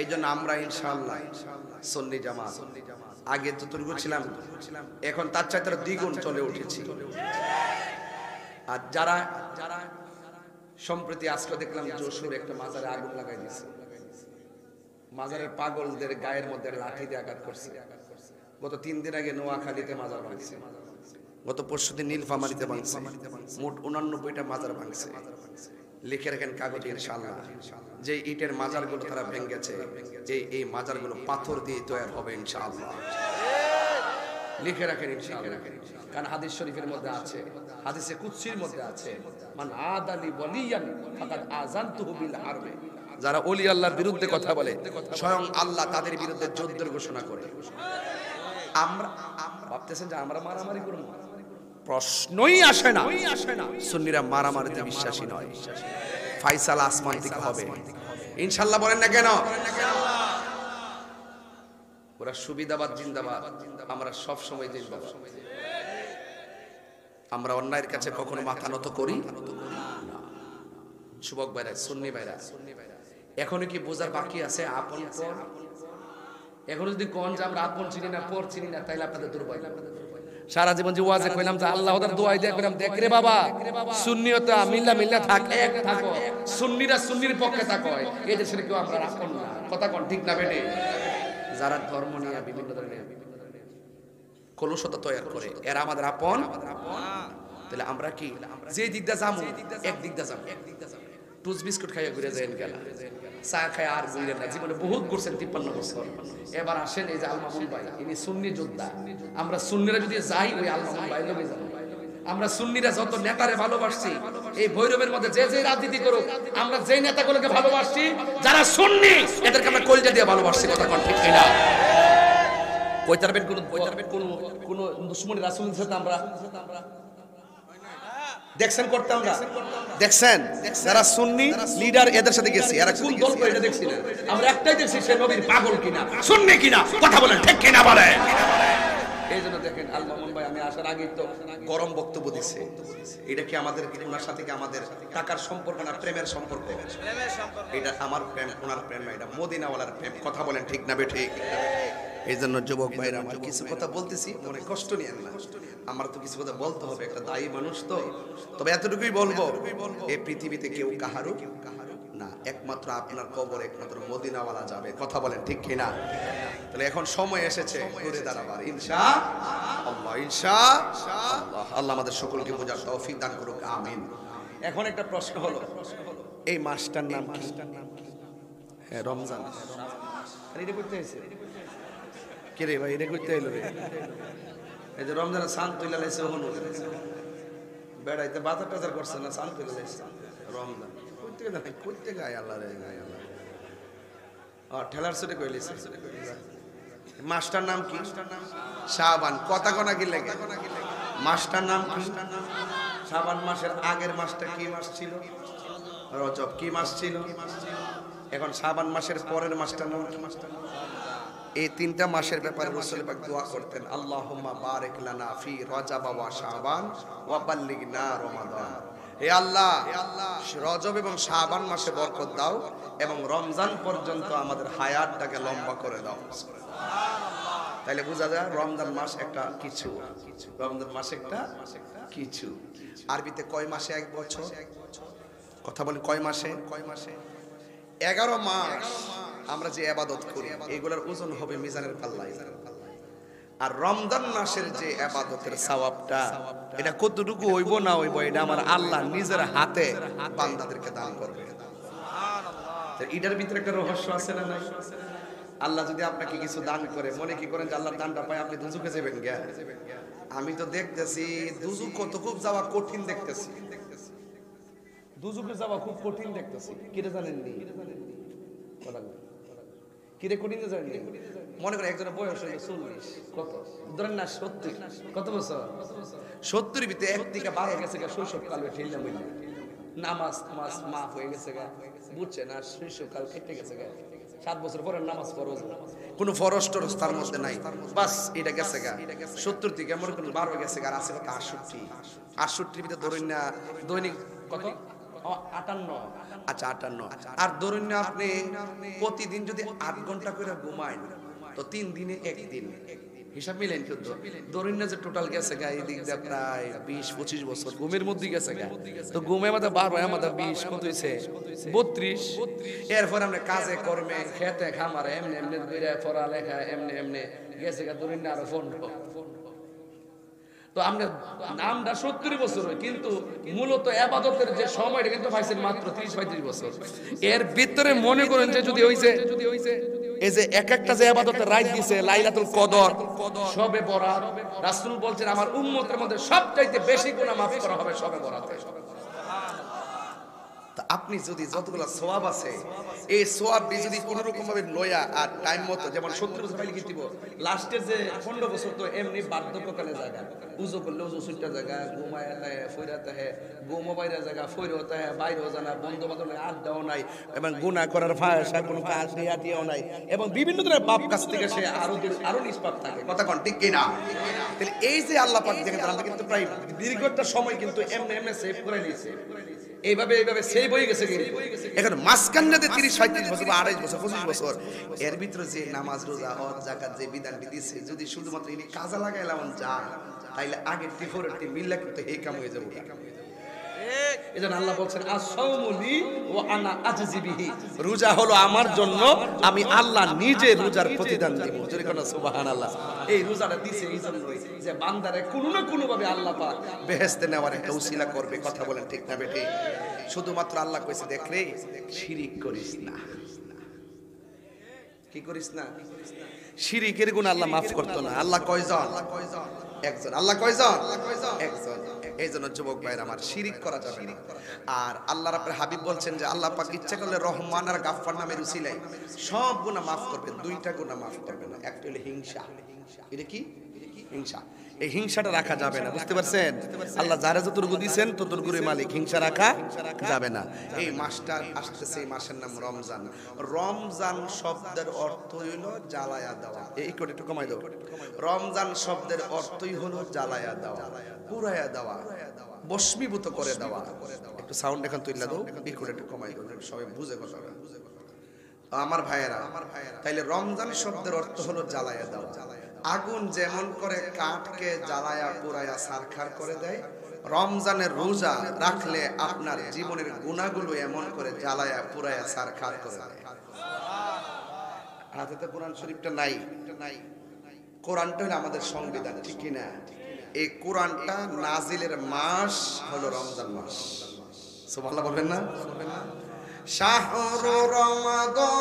এই জন্য আমরা ইনশাআল্লাহ সুন্নি জামাত, আগে যতটুকু ছিলাম এখন তার চাইতে দ্বিগুণ চলে উঠেছি। আর যারা সম্প্রতি আজকে দেখলাম যশোর একটা মাজারে আগুন লাগাই দিয়েছে, মাজারের পাগলদের গায়ের মধ্যে লাঠি দিয়ে আঘাত করছে। গত 3 দিন আগে নোয়াখালীতে মাজার ভাঙছে, গত পরশুদিন নীলফামারীতে ভাঙছে, মোট 89টা মাজার ভাঙছে। লিখে রাখেন কাগজে ইনশাআল্লাহ, যে ইটের মাজারগুলো তারা ভেঙেছে এই মাজারগুলো পাথর দিয়ে তৈরি হবে ইনশাআল্লাহ। লিখে রাখেন ইনশাআল্লাহ, কারণ হাদিস শরীফের মধ্যে আছে, হাদিসে কুদসির মধ্যে আছে, মান আদালি ওয়ালিয়ান ফাকাদ আযানতুহু বিল হারবে। যারা ওলি আল্লাহর বিরুদ্ধে কথা বলে স্বয়ং আল্লাহ তাদের বিরুদ্ধে যুদ্ধের ঘোষণা করে। আমরা ভাবতেছেন যে আমরা মারামারি করব, প্রশ্নই আসে না। সুন্নিরা মারামারিতে বিশ্বাসী নয়, ফায়সালা আসমান থেকে হবে ইনশাআল্লাহ। বলেন না কেন? ওরা সুবিধাবাদ জিন্দাবাদ, আমরা সব সময় জিন্দাবাদ। আমরা অন্যায়ের কাছে কখনো মাথা নত করি না। যুবক ভাইরা, সুন্নি ভাইরা, এখনো কি বোঝার বাকি আছে আপন পর? এখনো যদি কোন যে আমরা আপন চিনি না, পর চিনি না, তাইলে আপনাদের দুর্বল। সারা জীবন যে ওয়াজে কইলাম যে আল্লাহর দোয়াই দিয়ে কইলাম, দেখ রে বাবা, সুন্নিয়তা মিল্লা থাক, এক থাকো, সুন্নিরা সুন্নির পক্ষে থাকো, এই দেশের কেউ আমরা আপন না। কথা কোন ঠিক না বেটে? যারা ধর্ম নিয়ে বিভিন্ন ধরনের কলুষতা তৈরি করে, এরা আমাদের আপন। তাহলে আমরা কি যে দিকটা যাবো, এক দিকটা যাবো, টুস বিস্কুট খাইয়া ঘুরে যায় গেল, চা খায় আর ঘুরে না। জীবনে বহুত ঘুরছেন 53 বছর। এবার আসেন এই যে আল মামুন ভাই, ইনি সুন্নি যোদ্ধা। আমরা সুন্নিরা যদি যাই ওই আল মামুন ভাই লগে যাবো। আমরা সুন্নিরা যত নেতারে ভালোবাসছি, এই ভৈরবের মধ্যে যে যে রাজনীতি করুক, আমরা যে নেতাগুলোকে ভালোবাসছি যারা সুন্নি, এদেরকে আমরা কলজা দিয়ে ভালোবাসছি। কথা কোন ঠিক কিনা? কইতারবেন কোন দুশমনী রাসূলের সাথে আমরা দেখছেন করতে, আমরা দেখছেন যারা সুন্নি লিডার এদের সাথে গেছি, এরা কোন দল করে এটা দেখছি না। আমরা একটাই দেখছি, সে নবীর পাগল কিনা, সুন্নি কিনা। কথা বলেন ঠিক কিনা? বলে এই জন্য দেখেন আল মামুন ভাই আমি আসার আগেই তো গরম বক্তব্য দিচ্ছে। এটা কি আমাদের ওনার সাথে কি আমাদের টাকার সম্পর্ক না প্রেমের সম্পর্ক? এটা আমার প্রেম, ওনার প্রেম না, এটা মদিনাওয়ালার প্রেম। কথা বলেন ঠিক না বেঠিক? এই জন্য যুবক ভাইরা, আমার কিছু কথা বলতেছি, মনে কষ্ট নিয়েন না। আমার তো কিছু কথা বলতে হবে, একটা দায়ী মানুষ তো। তবে এতটুকুই বলবো, এই পৃথিবীতে কেউ কাহারও না, একমাত্র আপনার কবর একমাত্র মদিনাওয়ালা যাবে। কথা বলেন ঠিক কিনা? তাহলে এখন সময় এসেছে ঘুরে দাঁড়াবার ইনশাআল্লাহ। ইনশাআল্লাহ আল্লাহ আমাদের সকলকে বোঝার তৌফিক দান করুক, আমিন। এখন একটা প্রশ্ন হলো, এই মাসটার নাম কি? হ্যাঁ, রমজান। আর এটা করতে হয়েছে কে রে ভাই? এটা করতে এলো রে, এই যে রমজানের সান তুলে লাইছে, হনু বেড়াইতে বাজার টাজার করছে না, সান তুলে লাইছে রমজান করতে গায় আল্লাহ রে, গায় আল্লাহ। ঠেলার সুরে কইলিছে। মাসটার নাম কি? শাবান। কথা কোনা কি লাগে? মাসটার নাম কি? শাবান মাসের আগের মাসটা কি মাস ছিল? রজব। কি মাস ছিল? এখন শাবান মাসের পরের মাসটার নাম কি? এই তিনটা মাসের ব্যাপারে রাসূল পাক দোয়া করতেন, আল্লাহুম্মা বারিক লানা ফি রজব ওয়া শাবান ওয়া বাল্লিগনা রমাদান। হে আল্লাহ, রজব এবং শাবান মাসে বরকত দাও এবং রমজান পর্যন্ত আমাদের হায়াতটাকে লম্বা করে দাও। সুবহানাল্লাহ। তাহলে বোঝা যায় রমজান মাস একটা কিছু, রমজান মাস একটা কিছু। আরবিতে কয় মাসে এক বছর? কথা বলেন, কয় মাসে? 11 মাস আমরা যে ইবাদত করি এগুলোর ওজন হবে মিজানের পাল্লায়। আর রমজান মাসের যে ইবাদতের সওয়াবটা এটা কতটুকু হইব না হইব এটা আমার আল্লাহ নিজের হাতে বান্দাদেরকে দান করবে। সুবহানাল্লাহ। এটার ভিতরে একটা রহস্য আছে না নাই? আল্লাহ যদি আপনাকে কিছু দান করে, মনে কি করেন যে আল্লাহর দানটা পাই আপনি দুজুকে যাবেন গা? আমি তো দেখতেছি দুজুক কত খুব যাওয়া কঠিন দেখতেছি, দুজুকে যাওয়া খুব কঠিন দেখতেছি। কিরে জানেন নি? কিরে কঠিন জানেন? মনে করেন একজনের বয়স হয়ে 40, কত ধরেন না 70, কত বছর? 70 ভিতরে একদিকে 12 গেছে গা শৈশবকাল ঠেললাম বললাম, নামাজ মাফ হয়ে গেছে গা, বুঝছে না? শৈশবকাল কেটে গেছে গা, 7 বছর পরে নামাজ ফরজ, কোনো ফরজ টরজ তার মধ্যে নাই, বাস এটা গেছে গা। 70 থেকে মনে করেন 12 গেছে গা, আর আছে কত 68 ভিতরে ধরেন না দৈনিক কত 58, আচ্ছা 58। আর ধরুন না আপনি প্রতিদিন যদি 8 ঘন্টা করে ঘুমায় তো 3 দিনে 1 দিন, হিসাব মিলেন কিন্তু ধরুন না যে টোটাল গেছে গা এই দিক দিয়ে প্রায় 20-25 বছর ঘুমের মধ্যে গেছে গা। তো ঘুমে আমাদের 12 আমাদের 20 কত হইছে 32। এরপর আমরা কাজে কর্মে খেতে খামারে এমনি এমনি কইরা পড়ালেখা এমনি এমনি গেছে গা ধরুন না আরো 15। তো আমরা নামটা 70 বছর হয়, কিন্তু মূলত ইবাদতের যে সময়টা কিন্তু পাইছেন মাত্র 30-35 বছর। এর ভিতরে মনে করেন যে যদি হইছে এই যে এক একটা যে ইবাদতের রাত দিছে, লাইলাতুল কদর, শবে বরাত, রাসূল বলছেন আমার উম্মতের মধ্যে সবচাইতে বেশি গুনাহ মাফ করা হবে শবে বরাতে। আপনি যদি যতগুলো সওয়াব আছে এই সওয়াবটি যদি কোনো রকম ভাবে লয়া আর টাইম মতো, যেমন 70 বছর পাইলে কি দিব, লাস্টের যে 15 বছর তো এমনি বার্ধক্যকালে জায়গা, উজু করলে উজু সুটটা জায়গা, ঘুমায় ফইরাতে হে ঘুমো বাইরে জায়গা, ফইরতে হে বাইরেও জানা, বন্ধু বান্ধব আড্ডাও নাই, এবং গুনাহ করার ফায়সা কোনো কাজ দিয়াও নাই, এবং বিভিন্ন ধরনের পাপ কাজ থেকে সে আরো নিষ্পাপ থাকে। কথা কোন ঠিক কি না? তাহলে এই যে আল্লাহ পাক দেখেন আমরা কিন্তু প্রায় দীর্ঘটা সময় কিন্তু এমনি এমনি সেভ করে নিয়েছে, এইভাবে সেই বই গেছে। এখন মাঝখানে 30-35 বছর, 28 বছর, 25 বছর, এর ভিতরে যে নামাজ রোজা হজ যাকাত যে বিধানটি দিছে যদি শুধুমাত্র ইনি কাজে লাগাইলাম যায় তাইলে আগের টিফোরের মিল্লা কিন্তু এই কাম হয়ে যাবে। এজন্য আল্লাহ বলছেন আস-সাওমু লি ওয়া আনা আজজি বিহি, রোজা হলো আমার জন্য, আমি আল্লাহ নিজে রোজার প্রতিদান দেব। জোরে কোন সুবহানাল্লাহ। এই রোজাটা দিছে এই জন্যই যে বান্দারে কোনো না কোনো ভাবে আল্লাহ পাক বেহেশতে নেওয়ার একটা উসিলা করবে। কথা বলেন ঠিক না বেঠিক? শুধুমাত্র আল্লাহ কইছে দেখলে শিরিক করিস না। কি করিস না? শিরিকের গুনাহ আল্লাহ মাফ করতো না। আল্লাহ কয়জন? একজন। আল্লাহ কয়জন? একজন। এইজন্য যুবক ভাইরা আমার, শিরিক করা যাবে না। আর আল্লাহ রাব্বুল হাবিব বলছেন যে আল্লাহ পাক ইচ্ছা করলে রহমান আর গাফফার নামের উসিলায় সব গুনাহ মাফ করবেন, 2টা গুনাহ মাফ করবে না। একটা হলো হিংসা। এটা কি? হিংসা। এই হিংসাটা রাখা যাবে না, বুঝতে পারছেন? আল্লাহ যারা যতটুকু দিয়েছেন ততটুকুরই মালিক, হিংসা রাখা যাবে না। এই মাসটা আসতেছে, এই মাসের নাম রমজান। রমজান শব্দের অর্থ হলো জ্বালায়া দেওয়া। এই করে একটু কমাই দাও। রমজান শব্দের অর্থই হলো জ্বালায়া দেওয়া, পুরায়া দেওয়া, ভস্মীভূত করে দেওয়া। একটু সাউন্ড এখন তুইলা দাও, এই করে একটু কমাই দাও, সবাই বুঝে কথা আমার ভাইয়েরা। তাইলে রমজান শব্দের অর্থ হলো জ্বালায়া দেওয়া। আগুন যেমন করে কাঠকে জ্বালায়া পুরায়া ছারখার করে দেয়, রমজানের রোজা রাখলে আপনার জীবনের গুনাহগুলো এমন করে জ্বালায়া পুরায়া ছারখার করে দেয়। হাতে তো কোরআন শরীফটা নাই, কোরআনটা হলো আমাদের সংবিধান, ঠিক কি না? এই কোরআনটা নাজিলের মাস হলো রমজান মাস। সুবহানাল্লাহ বলবেন না? শাহরু রমাদানাল্লাযী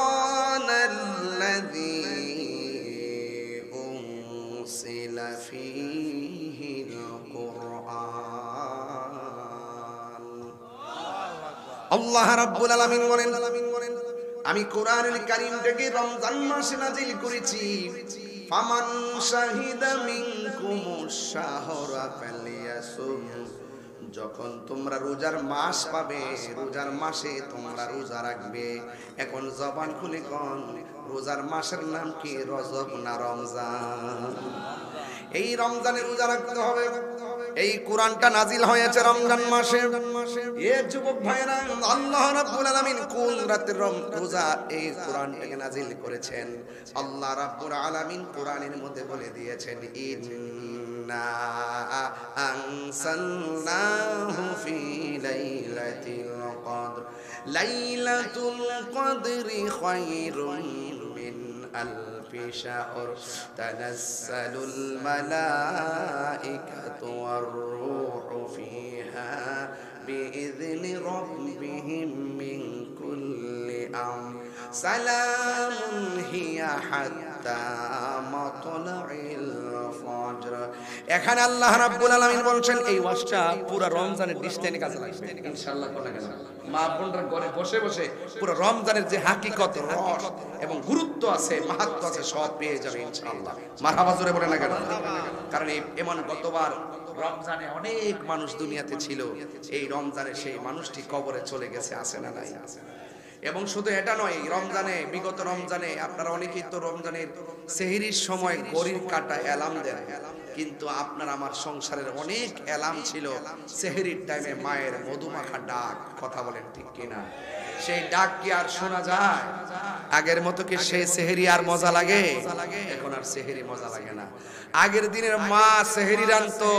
উনসিলা ফীহিল কুরআন। আল্লাহ রাব্বুল আলামিন বলেন, আমি কোরআনুল কারীমটাকে রমজান মাসে নাজিল করেছি। ফামান শাহিদা মিনকুমুশ শাহরা ফালিয়াসুম, যখন তোমরা রোজার মাস পাবে, রোজার মাসে তোমরা রোজা রাখবে। এখন জবান খুলে কোন রোজার মাসের নাম কি? রজব না রমজান? এই রমজানে রোজা রাখতে হবে। এই কোরআনটা নাজিল হয়েছে রমজান মাসে। এ যুবক ভাইরা, আল্লাহ রাব্বুল আলামিন কোন রাতের রোজা এই কোরআনটাকে নাজিল করেছেন? আল্লাহ রাব্বুল আলামিন কোরআনের মধ্যে বলে দিয়েছেন, ইন্না আনসালনাহু ফি লাইলাতিল কদর, লাইলাতুল কদরি খায়রুম মিন আলফি শাহর, তানাজ্জালুল মালাইকাতু ওয়ার রূহু ফিহা বিইذনি রাব্বিহিম মিন কুল্লি আমর, সালামুন হিয়া হাত্তা মাতলাইল ফজর। এখানে আল্লাহ রাব্বুল আলামিন বলছেন এই ওয়াজটা পুরো রমজানের ডিসটেনে কাজে লাগবে ইনশাআল্লাহ। কোন কেন মা বোনরা ঘরে বসে বসে পুরো রমজানের যে হাকিকত, রস এবং গুরুত্ব আছে, মাহাত্ম্য আছে, সব পেয়ে যাবে ইনশাআল্লাহ। মারহাবা জোরে বলে না কেন? কারণ এই এমন গতবার রমজানে অনেক মানুষ দুনিয়াতে ছিল, এই রমজানে সেই মানুষটি কবরে চলে গেছে, আছে না নাই? এবং শুধু এটা নয়, রমজানে, বিগত রমজানে আপনারা অনেকেই তো রমজানের সেহরির সময় ঘড়ির কাঁটা অ্যালার্ম দেন, কিন্তু আপনার আমার সংসারের অনেক অ্যালার্ম ছিল সেহরির টাইমে মায়ের মধুমাখা ডাক। কথা বলেন ঠিক কিনা? সেই ডাক কি আর শোনা যায়? আগের মতো কি সেই সেহরি আর মজা লাগে? এখন আর সেহরি মজা লাগে না। আগের দিনের মা সেহরি রান্তো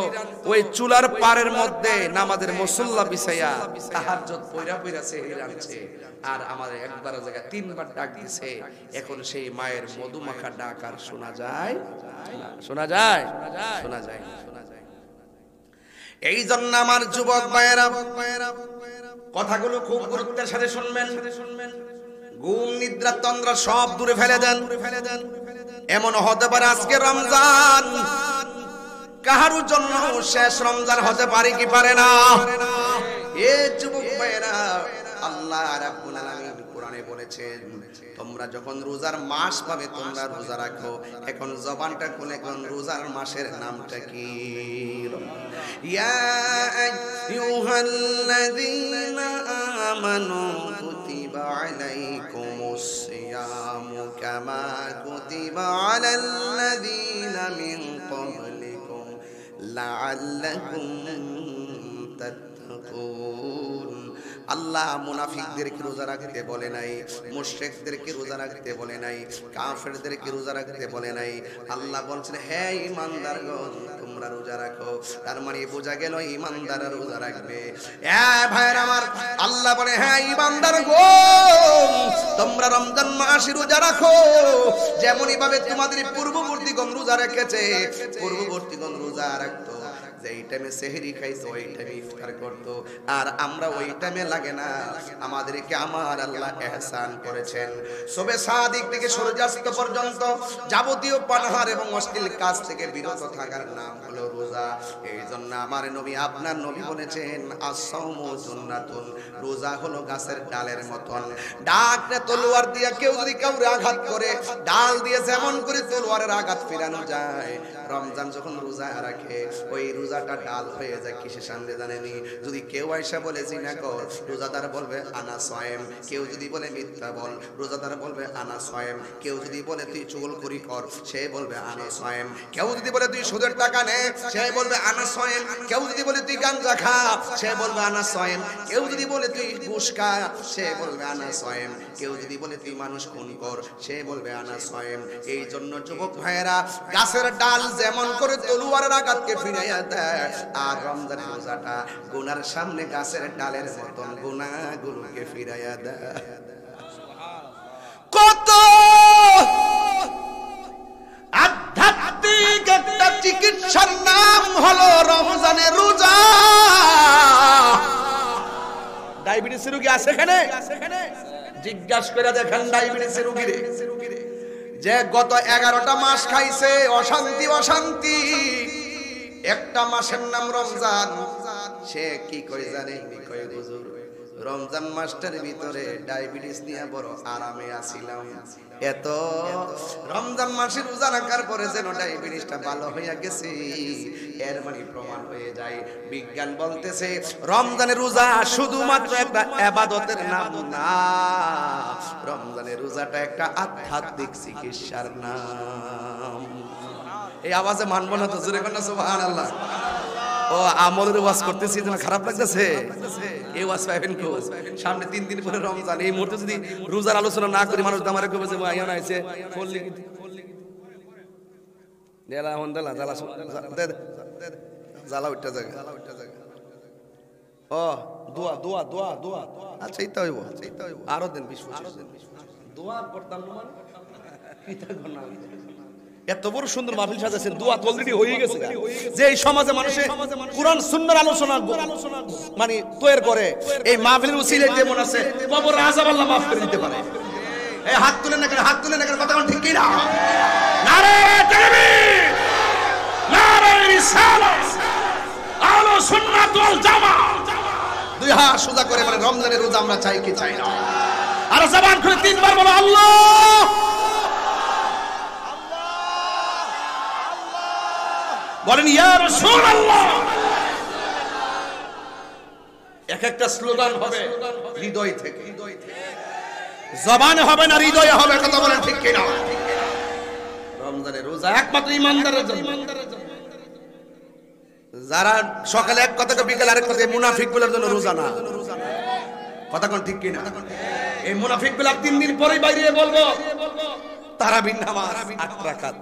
ওই চুলার পাড়ের মধ্যে নামাজের মুসল্লা বিছাইয়া তাহাজ্জুদ পয়রা পয়রা সেহরি রাঁধছে, আর আমাদের একবার জায়গা তিনবার ডাক দিছে। এখন সেই মায়ের মধুমাখা ডাক আর শোনা যায়? শোনা যায়? শোনা যায়? এই জন্য আমার যুবক ভাইয়েরা কথাগুলো খুব গুরুত্বের সাথে শুনবেন। ঘুম, নিদ্রা, তন্দ্রা সব দূরে ফেলে দেন। এমন হতে পারে আজকে রমজান কাহারুর জন্য শেষ রমজান হতে পারে কি পারে না? এ যুবক ভাইয়েরা, আল্লাহ রাব্বুল আলামিন কোরআনে বলেছেন তোমরা যখন রোজার মাস পাবে তোমরা রোজা রাখো। এখন জবানটা খুলে কোন রোজার মাসের নামটা কি? ইয়া আইয়ুহাল্লাযীনা আমানু কুতিবা আলাইকুমুস সিয়ামু কামা কুতিবা আলাল্লাযীনা মিন ক্বাবলিকুম লাআল্লাকুম তাত্তাকুন। আল্লাহ মুনাফিকদেরকে রোজা রাখতে বলে নাই, মুশরিকদেরকে রোজা রাখতে বলে নাই, কাফেরদেরকে রোজা রাখতে বলে নাই। আল্লাহ বলছেন হে ঈমানদারগণ তোমরা রোজা রাখো। তার মানে বোঝা গেল ঈমানদাররা রোজা রাখবে। এ ভাইরা আমার, আল্লাহ বলে হে ঈমানদারগণ তোমরা রমজান মাসে রোজা রাখো। যেমনই ভাবে তোমাদের পূর্ববর্তীগণ রোজা রেখেছে, পূর্ববর্তীগণ রোজা রাখতো, যেই টাইমে সেহরি খাইতো ওই টাইমে ইফতার করতো, আর আমরা ওই টাইমে লাগে না। আমাদেরকে আমার আল্লাহ ইহসান করেছেন, সবে সাদিক থেকে সূর্যাস্ত পর্যন্ত যাবতীয় পানাহার এবং অশ্লীল কাজ থেকে বিরত থাকার নাম হলো রোজা। এই জন্য আমার নবী, আপনার নবী বলেছেন আস-সাওমু জুন্নাতুন, রোজা হলো গাছের ডালের মতন। ডাকটা তলোয়ার দিয়ে কেউ যদি কাউরে আঘাত করে, ডাল দিয়ে যেমন করে তলোয়ারের আঘাত ফিরানো যায়, রমজান যখন রোজা রাখে ওই রোজাটা ডাল হয়ে যায় কিসের সামনে জানেনি? যদি কেউ আয়সা বলে জিনা কর, রোজাদার বলবে আনা সায়েম। কেউ যদি বলে মিথ্যা বল, রোজাদার বলবে আনা সায়েম। কেউ যদি বলে তুই চুগলখড়ি কর, সে বলবে আনা সায়েম। কেউ যদি বলে তুই সুদের টাকা নে, সে বলবে আনা সায়েম। কেউ যদি বলে তুই গাঞ্জা খা, সে বলবে আনা সায়েম। কেউ যদি বলে তুই ঘুষ খা, সে বলবে আনা সায়েম। কেউ যদি বলে তুই মানুষ খুন কর, সে বলবে আনা সায়েম। এই জন্য যুবক ভাইয়েরা, গাছের ডাল যেমন করে তলোয়ারের আঘাতকে ফিরাইয়া দেয়, আর রমজানের রোজাটা গুনার সামনে গাছের ডালের মতন গুনাহগুলোকে ফিরাইয়া দেয়। কত আধ্যাত্মিক একটা চিকিৎসার নাম হলো রমজানের রোজা। ডায়াবেটিস রোগী আছে এখানে? জিজ্ঞাসা করে দেখেন ডায়াবেটিস রোগীরে, যে গত 11টা মাস খাইছে অশান্তি অশান্তি, একটা মাসের নাম রমজান, সে কি কই জানে? কই হুজুর রমজান মাসটার ভিতরে ডায়াবেটিস নিয়ে বড় আরামে আছিলাম। এত রমজান মাসে রোজা রাখার পরে যেন ডায়াবেটিসটা ভালো হইয়া গেছে, এর মানে প্রমাণ হয়ে যায়। বিজ্ঞান বলতেছে রমজানের রোজা শুধুমাত্র একটা ইবাদতের নাম না, রমজানের রোজাটা একটা আধ্যাত্মিক চিকিৎসার নাম। এই আওয়াজে মানব না তো, জোরে কন্যা সুবহানাল্লাহ। ও আমলের ওয়াজ করতেছি, তোমার খারাপ লাগতেছে? এই ওয়াজ পাইবেন কো? সামনে 3 দিন পরে রমজান। এই মুহূর্তে যদি রোজার আলোচনা না করি, মানুষ আমারে কবে যে আইয়া না আইছে ফললি কি দেলা হন দেলা জালা জালা উঠটা জায়গা। ও দোয়া দোয়া দোয়া দোয়া, আচ্ছা এইটা হইব, আরো দিন 20-25 দিন দোয়া করতাম না মানে কিতা গনা। এত বড় সুন্দর মাহফিল সাজাছেন, দোয়া অলরেডি হয়ে গেছে। যে এই সমাজে মানুষে কুরআন সুন্নাহর আলোচনা মানে তৈরি করে, এই মাহফিলের উসিলায় যেমন আছে কবর আযাব আল্লাহ মাফ করে দিতে পারে। এই হাত তুলেন না কেন, হাত তুলেন না কেন, কথা কোন ঠিক কি না? নারে তাকবীর, নারে রিসালাত, আহলে সুন্নাত ওয়াল জামাত। দুই হাত সোজা করে বলে রমজানের রোজা আমরা চাই কি চাই না? আর জবান খুলে 3 বার বলো আল্লাহ। বলেন ইয়া রাসূলুল্লাহ। এক একটা স্লোগান হবে হৃদয় থেকে, জবানে হবে না, হৃদয়ে হবে। কথা বলেন ঠিক কি না? রমজানের রোজা একমাত্র ঈমানদারের জন্য। যারা সকালে এক কথা বিকালে আরেক কথা, মুনাফিকগুলোর জন্য রোজা না। কথা কোন ঠিক কি না? এই মুনাফিকগুলো 3 দিন পরেই বাইরে বলবো তারাবির নামাজ 8 রাকাত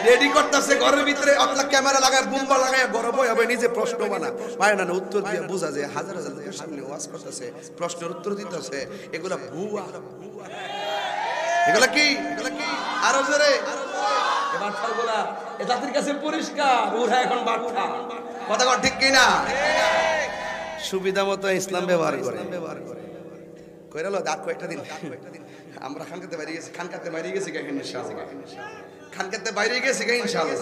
রেডি করতেছে ঘরের ভিতরে, আপনার ক্যামেরা লাগায় বুম্বা লাগায় গরম হবে, নিজে প্রশ্ন বানা পায় না, উত্তর দিয়ে বোঝা যায় হাজার হাজার লোকের সামনে ওয়াজ করতেছে, প্রশ্নের উত্তর দিতেছে। এগুলা ভুয়া, এগুলা কি? আরো জোরে বাট্টাগুলা এ জাতির কাছে পরিষ্কার, ওরা এখন বাট্টা। কথা কর ঠিক কি না? সুবিধা মতো ইসলাম ব্যবহার করে কইরালো দাঁত কয়েকটা দিন আমরা খানকাতে বাইরে গেছি, খানকাতে বাইরে গেছি ইনশাআল্লাহ, খানকাতে বাইরে গেছি ইনশাআল্লাহ,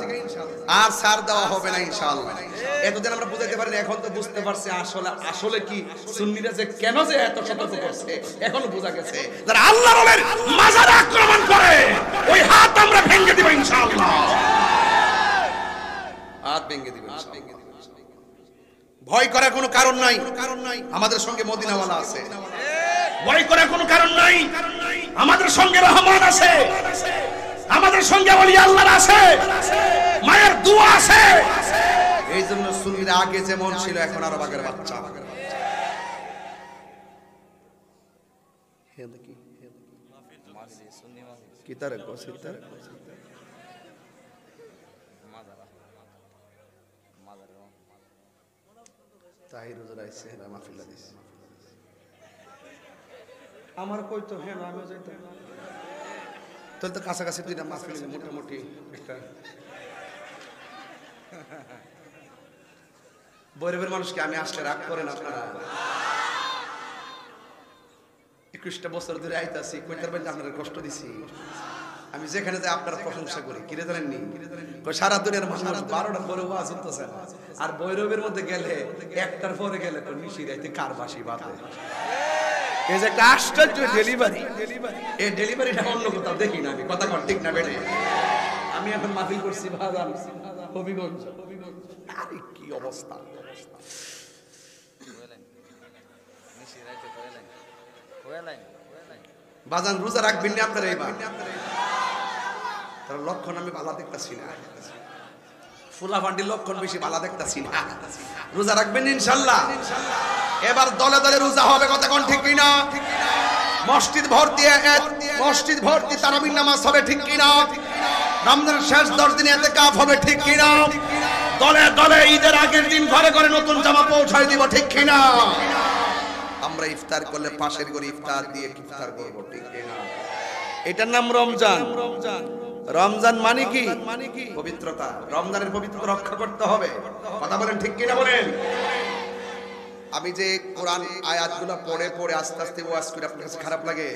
আর ছাড় দেওয়া হবে না ইনশাআল্লাহ। এতদিন আমরা বুঝাইতে পারিনি, এখন তো বুঝতে পারছি আসলে আসলে কি সুন্নিরা যে কেন যে এত সতর্ক করছে, এখন বোঝা গেছে। যারা আল্লাহর ওলির মাজারে আক্রমণ করে ওই হাত আমরা ভেঙে দিব ইনশাআল্লাহ, হাত ভেঙে দিব ইনশাআল্লাহ। ভয় করার কোনো কারণ নাই, আমাদের সঙ্গে মদিনাওয়ালা আছে। ভয় করার কোনো কারণ নাই, আমাদের সঙ্গে রহমান আছে, আমাদের সঙ্গে ওলি আল্লাহ আছে, মায়ের দোয়া আছে। এই জন্য সুন্নিরা আগে যেমন ছিল এখন আরো বাগের বাচ্চা। কি তার গসিতার তাহির হুজুর আইছে না মাহফিল দিছে আমার কই তো হ্যাঁ আমিও যাইতাম, তাহলে তো কাছাকাছি দুইটা মাহফিল মোটামুটি একটা। বৈরবের মানুষকে আমি আসলে রাগ করেন আপনারা? 21টা বছর ধরে আইতাছি, কইতার বাইরে আপনারা কষ্ট দিছি। আমি যেখানে যাই আপনারা প্রশংসা করি, কিরে জানেননি? সারা দুনিয়ার মানুষ 12টার পরে ওয়াজ হতেছে, আর বৈরবের মধ্যে গেলে 1টার পরে গেলে তো নিশি রাইতে কার বাসি বাজে। এই যে একটা আশ্চর্য ডেলিভারি, এই ডেলিভারিটা অন্য কোথাও দেখি না আমি। কথা কর ঠিক না বেড়ে? আমি এখন মাহফিল করছি বাজার হবিগঞ্জ, আরে কি অবস্থা! বাজান রোজা রাখবেন না আপনারা? এইবার তার লক্ষণ আমি ভালো দেখতেছি না, ফুলা ফান্ডির লক্ষণ বেশি ভালো দেখতেছি না। রোজা রাখবেন ইনশাআল্লাহ? এবার দলে দলে রোজা হবে, কথা কোন ঠিক কিনা? মসজিদ ভর্তি তারাবির নামাজ হবে, ঠিক কিনা? রমজানের শেষ 10 দিনে ইতিকাফ হবে, ঠিক কিনা? দলে দলে ঈদের আগের দিন ঘরে ঘরে নতুন জামা পৌঁছায় দিব, ঠিক কিনা? আমরা ইফতার করলে পাশের ঘরে ইফতার দিয়ে ইফতার করব, ঠিক কিনা? এটার নাম রমজান। রমজান মানে কি? পবিত্রতা। রমজানের পবিত্রতা রক্ষা করতে হবে, কথা বলেন ঠিক কিনা বলেন? আমি যে কোরআন আয়াতগুলো পড়ে পড়ে আস্তে আস্তে ওয়াজ করি, আপনার কাছে খারাপ লাগে?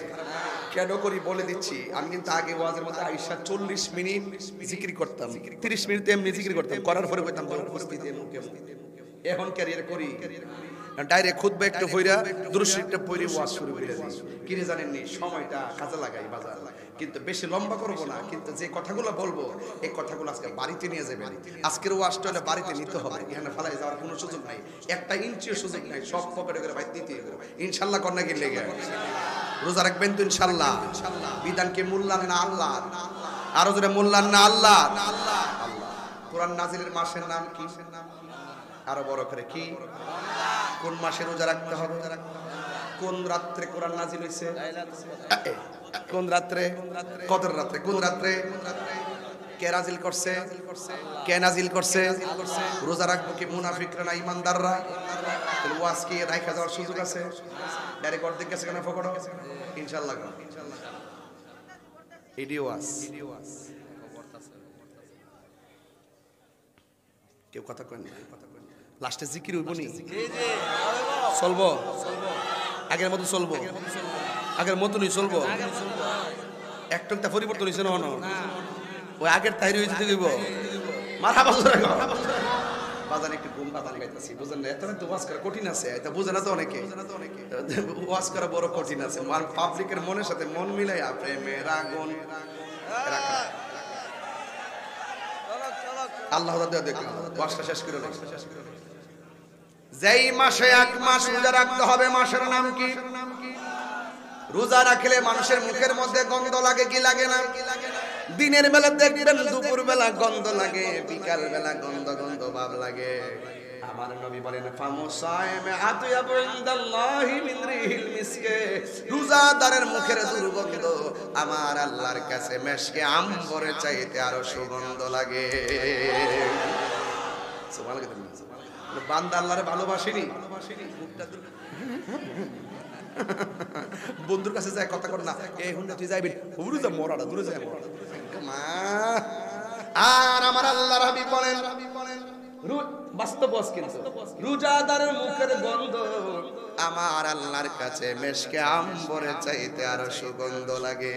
কেন করি বলে দিচ্ছি। আমি কিন্তু আগে ওয়াজের মধ্যে আয়েশা 40 মিনিট জিকির করতাম, 30 মিনিট এমনি জিকির করতাম, করার পরে কইতাম উপস্থিতি। এখন ক্যারিয়ার করি ডাইরেক্ট খুতবা একটু পড়া দুরূদ শরীফটা পড়ে ওয়াজ শুরু করে দিই। কি রে জানেননি, সময়টা কাজে লাগাই বাজার, কিন্তু বেশি লম্বা করব না। কিন্তু যে কথাগুলো বলবো এই কথাগুলো আজকে বাড়িতে নিয়ে যাবেন। আজকের ওয়াজটা হলে বাড়িতে নিতে হবে, এখানে ফেলাই যাওয়ার কোনো সুযোগ নাই, একটা ইঞ্চিও সুযোগ নাই, সব পকেটে করে বাইরে দিতে হবে। ইনশাআল্লাহ কন্যা গিয়ে লেগে রোজা রাখবেন তো ইনশাআল্লাহ। বিধানকে মূল্যায়ন না আল্লাহ, আরো জোরে মূল্যায়ন না আল্লাহ। কোরআন নাজিলের মাসের নাম কি? আরো বড় করে কি? কোন মাসে রোজা রাখতে হবে? কোন রাত্রে কোরআন নাজিল হইছে? কোন রাত্রে? কদর রাত্রে। কোন রাত্রে? কে নাজিল করছে? কে নাজিল করছে? রোজা রাখবো কি মুনাফিকরা না ইমানদাররা? তাহলে ওয়াজ কি রাখা যাওয়ার সুযোগ আছে? ডাইরেক্ট অর্ধেক গেছে কেন ফকড়ো? ইনশাআল্লাহ এডিও ওয়াজ। কেউ কথা কয় না, লাস্টে জিকির হইব নি? চলবো আগের মতো, চলবো আগের মতনই চলবো। একটা পরিবর্তন হয়েছে না, ওই আগের তাইরি হয়েছে দিব মাথা বাজান একটু ঘুম বাজান গাইতেছি, বুঝেন না? এত তো ওয়াজ করা কঠিন আছে, এটা বুঝে না তো অনেকে। ওয়াজ করা বড় কঠিন আছে, পাবলিকের মনের সাথে মন মিলাই প্রেমের আগুন রাখা। আল্লাহ দেখলাম ওয়াজটা শেষ করে যেই মাসে এক মাস রোজা রাখতে হবে, মাসের নাম কি? রোজা রাখলে মানুষের মুখের মধ্যে গন্ধ লাগে কি লাগে না? দিনের বেলা দেখবেন দুপুর বেলা গন্ধ লাগে, বিকাল বেলা গন্ধ গন্ধ ভাব লাগে। আমার নবী বলেন ফামুসাইমে আতয়াবু ইনদাল্লাহি মিন রিহিল মিসকে, রোজাদারের মুখের দুর্গন্ধ আমার আল্লাহর কাছে মেশকে আম্বরের চাইতে আরো সুগন্ধ লাগে। সুবহানাল্লাহ। বান্দা আল্লাহরে ভালোবাসেনি, বন্ধুর কাছে যায় কথা কর না, এই হুন্ডা তুই যাইবি হুরুজা মরাটা দূরে যায় মা। আর আমার আল্লাহর হাবিব বলেন বাস্তব কিন্তু রোজাদারের মুখের গন্ধ আমার আল্লাহর কাছে মেশকে আম্বরের চাইতে আরো সুগন্ধ লাগে।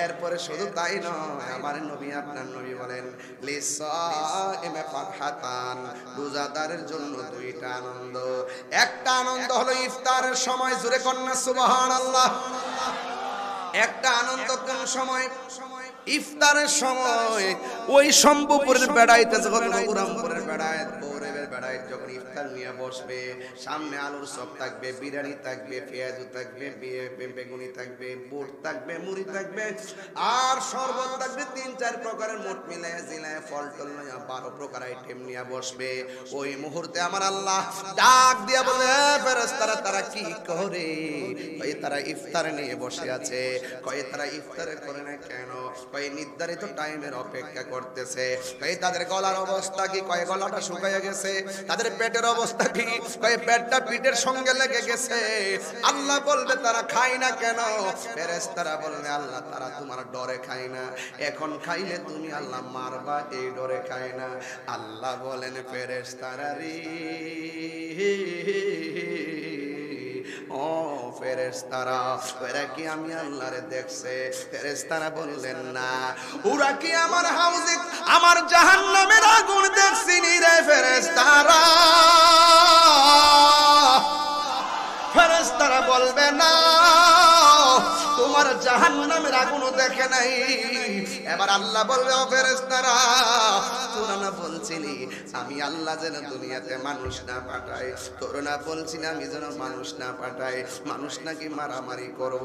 এরপরে শুধু তাই নয়, আমার নবী আপনার নবী বলেন লিসাইমে ফারহাতান, রোজাদারের জন্য দুইটা আনন্দ। একটা আনন্দ হলো ইফতারের সময়, জোরে কন্যা সুবহানাল্লাহ। একটা আনন্দ কোন সময়? ইফতারের সময়। ওই শম্ভুপুরের বেড়াইতে যখন রঘুরামপুরের বেড়ায় গৌরবের বেড়ায় যখন ইফতার নিয়ে বসবে, সামনে আলুর চপ থাকবে, বিরিয়ানি থাকবে, পেঁয়াজু থাকবে, বেগুনি থাকবে, বুট থাকবে, মুড়ি থাকবে, আর শরবত থাকবে, 3-4 প্রকারের মোট মিলায় জিলায় ফল টল নিয়ে 12 প্রকার আইটেম নিয়ে বসবে। ওই মুহূর্তে আমার আল্লাহ ডাক দিয়া বলে ফেরেশতারা তারা কি করে? কয় তারা ইফতার নিয়ে বসে আছে। কয় তারা ইফতার করে না কেন? কয় নির্ধারিত টাইমের অপেক্ষা করতেছে। কয় তাদের গলার অবস্থা কি? কয় গলাটা শুকায় গেছে। তাদের পেটের অবস্থা কি? কয় পেটটা পিঠের সঙ্গে লেগে গেছে। আল্লাহ বলবে তারা খায় না কেন? ফেরেশতারা বলবে আল্লাহ তারা তোমার ডরে খায় না, এখন খাইলে তুমি আল্লাহ মারবা এই ডরে খায় না। আল্লাহ বলেন ফেরেশতারা রে ও ফেরেশতারা, ওরা কি আমি আল্লাহরে দেখছে? ফেরেশতারা বললেন না, ওরা কি আমার হাউজে আমার জাহান্নামের আগুন দেখছিনি রে ফেরেশতারা? ফেরেশতারা বলবে না, তোমার জাহান্নামের আগুনও দেখে নাই। এবার আল্লাহ বলবে ও ফেরেশতারা, তোরা না বলছিলি আমি আল্লাহ যেন দুনিয়াতে মানুষ না পাঠাই, তোরা না বলছিলি আমি যেন মানুষ না পাঠাই, মানুষ নাকি মারামারি করব,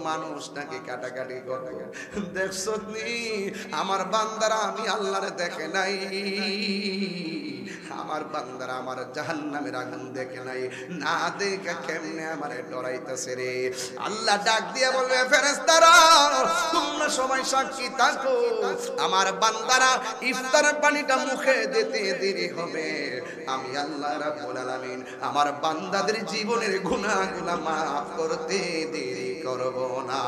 মানুষ নাকি কাটাকাটি করব। দেখছো নি আমার বান্দারা আমি আল্লাহরে দেখে নাই, আমার বান্দারা আমার জাহান্নামের আগুন দেখে নাই, না দেখে কেমনে আমারে ডরাইতেছে রে। আল্লাহ ডাক দিয়ে বলবে ফেরেশতারা তোমরা সবাই সাক্ষী থাকো, আমার বান্দারা ইফতারের পানিটা মুখে দিতে দেরি হবে, আমি আল্লাহ রাব্বুল আলামিন আমার বান্দাদের জীবনের গুনাহগুলো মাফ করতে দেরি করব না।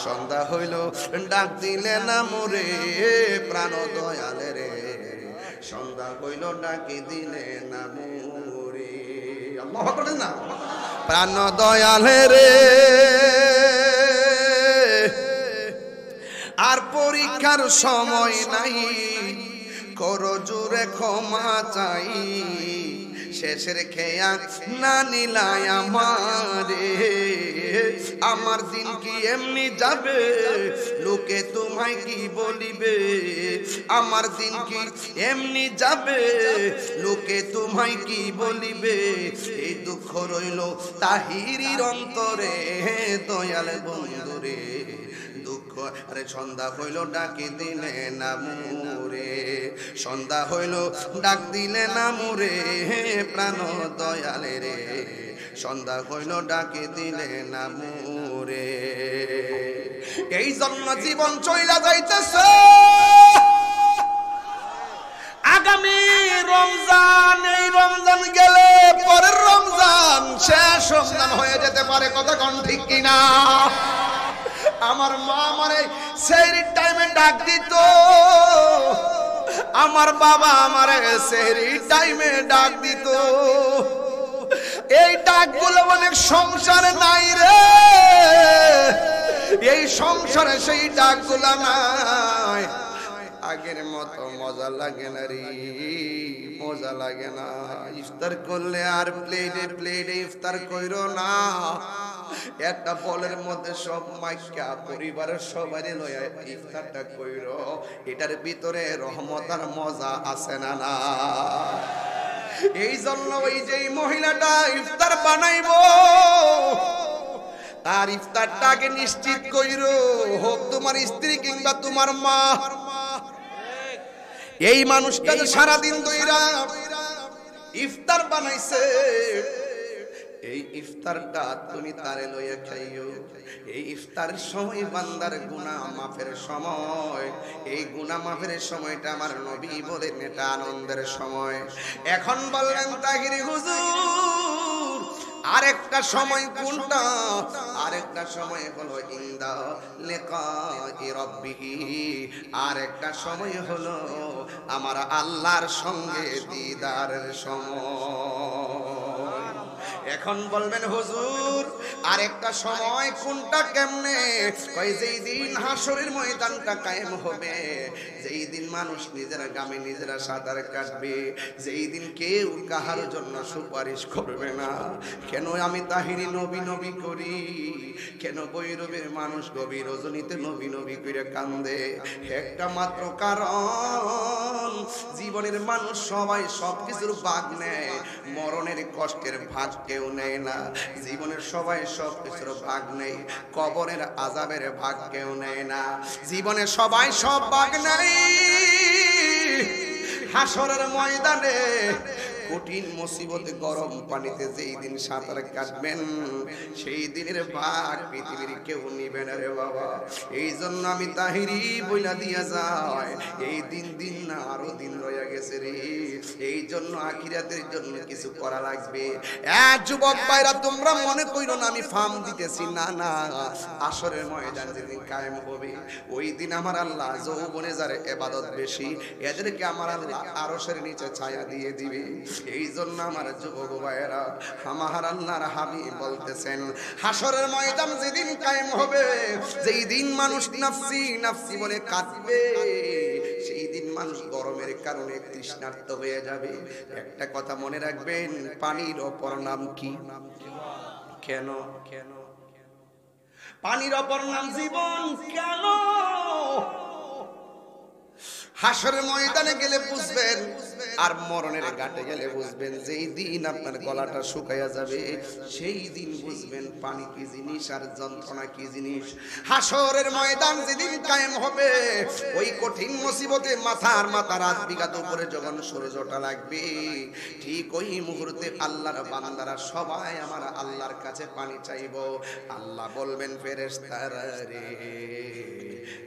সন্ধ্যা হইল ডাক দিলে না মোরে প্রাণ দয়ালে রে, সন্ধ্যা হইল ডাকি দিলে না মোরে। আল্লাহু আকবার না, প্রাণ দয়ালে রে। আর পরীক্ষার সময় নাই, করো জোরে ক্ষমা চাই শেষের খেয়া না নিলায় আমারে আমার দিন কি এমনি যাবে লোকে তোমায় কি বলিবে আমার দিন কি এমনি যাবে লোকে তোমায় কি বলিবে এই দুঃখ রইল তাহিরির অন্তরে দয়াল বন্ধুরে দুঃখ আরে সন্ধ্যা হইল ডাকি দিলে না মুরে সন্ধ্যা হইল ডাক দিলে না মুরে প্রাণ দয়ালে রে সন্ধ্যা হইল ডাকি দিলে না মুরে এই জন্য জীবন চইলা যাইতেছে আগামী রমজান এই রমজান গেলে পরের রমজান শেষ রমজান হয়ে যেতে পারে কথা কোন ঠিক কিনা আমার মা আমারে সেহরির টাইমে ডাক দিত আমার বাবা আমারে সেহরির টাইমে ডাক দিত এই ডাকগুলো অনেক সংসারে নাই রে এই সংসারে সেই ডাকগুলো নাই আগের মতো মজা লাগে না রে মজা লাগে না ইফতার করলে আর প্লেটে প্লেটে ইফতার কইরো না একটা বলের মধ্যে সব মাইকা পরিবারের সবাই লয়া ইফতারটা কইরো এটার ভিতরে রহমত আর মজা আছে না না এই জন্য ওই যে মহিলাটা ইফতার বানাইবো তার ইফতারটাকে নিশ্চিত কইরো হোক তোমার স্ত্রী কিংবা তোমার মা এই মানুষটা সারাদিন ধইরা ইফতার বানাইছে এই ইফতারটা তুমি তারে লইয়া খাইও এই ইফতারের সময় বান্দার গুনাহ মাফের সময় এই গুনাহ মাফের সময়টা আমার নবী বলেন এটা আনন্দের সময় এখন বললেন তাহিরি হুজুর আরেকটা সময় কোনটা আরেকটা সময় হলো ইনদা লিকাই রাব্বিহি আরেকটা সময় হলো আমার আল্লাহর সঙ্গে দিদারের সময় এখন বলবেন হুজুর আরেকটা সময় কোনটা কেমনে কই যেই দিন হাসরের ময়দানটা কায়েম হবে যেই দিন মানুষ নিজেরা গ্রামে নিজেরা সাঁতার কাটবে যেই দিন কেউ কাহার জন্য সুপারিশ করবে না কেন আমি তাহিরি নবী নবী করি কেন বৈরবের মানুষ গভীর রজনীতে নবী নবী করে কান্দে একটা মাত্র কারণ জীবনের মানুষ সবাই সবকিছুর ভাগ নেয় মরণের কষ্টের ভাগ কেউ নেয় না জীবনের সবাই সবকিছুর ভাগ নেই কবরের আযাবের ভাগ কেউ নেয় না জীবনে সবাই সব ভাগ নেই হাসরের ময়দানে কঠিন মুসিবতে গরম পানিতে যেই দিন সাঁতার কাটবেন সেই দিনের ভাগ পৃথিবীর কেউ নিবে না রে বাবা এই জন্য আমি তাহিরি বইলা দিয়া যায় এই দিন দিন না আরো দিন রয়ে গেছে রে এই জন্য আখিরাতের জন্য কিছু করা লাগবে যুবক ভাইরা তোমরা মনে কইরো না আমি ফার্ম দিতেছি না না আসরের ময়দান যেদিন কায়েম হবে ওই দিন আমার আল্লাহ যৌবনে যারা ইবাদত বেশি এদেরকে আমার আল্লাহ আরশের নিচে ছায়া দিয়ে দিবে এই জন্য আমার যুবক ভাইয়েরা আমার আল্লাহর হাবিব বলতেছেন হাসরের ময়দান যেদিন কায়েম হবে যেই দিন মানুষ নাফসি নাফসি বলে কাঁদবে সেই দিন মানুষ গরমের কারণে তৃষ্ণার্ত হয়ে যাবে একটা কথা মনে রাখবেন পানির অপর নাম কি কেন কেন পানির অপর নাম জীবন কেন হাসরের ময়দানে গেলে বুঝবেন আর মরণের ঘাটে গেলে বুঝবেন যেই দিন আপনার গলাটা শুকায়া যাবে সেই দিন বুঝবেন পানি কি জিনিস আর যন্ত্রণা কি জিনিস হাসরের ময়দান যেদিন কায়েম হবে ওই কঠিন মুসিবতে মাথার মাথা রাত বিঘাত উপরে যখন সূর্যটা লাগবে ঠিক ওই মুহূর্তে আল্লাহর বান্দারা সবাই আমার আল্লাহর কাছে পানি চাইবো আল্লাহ বলবেন ফেরেশতারা রে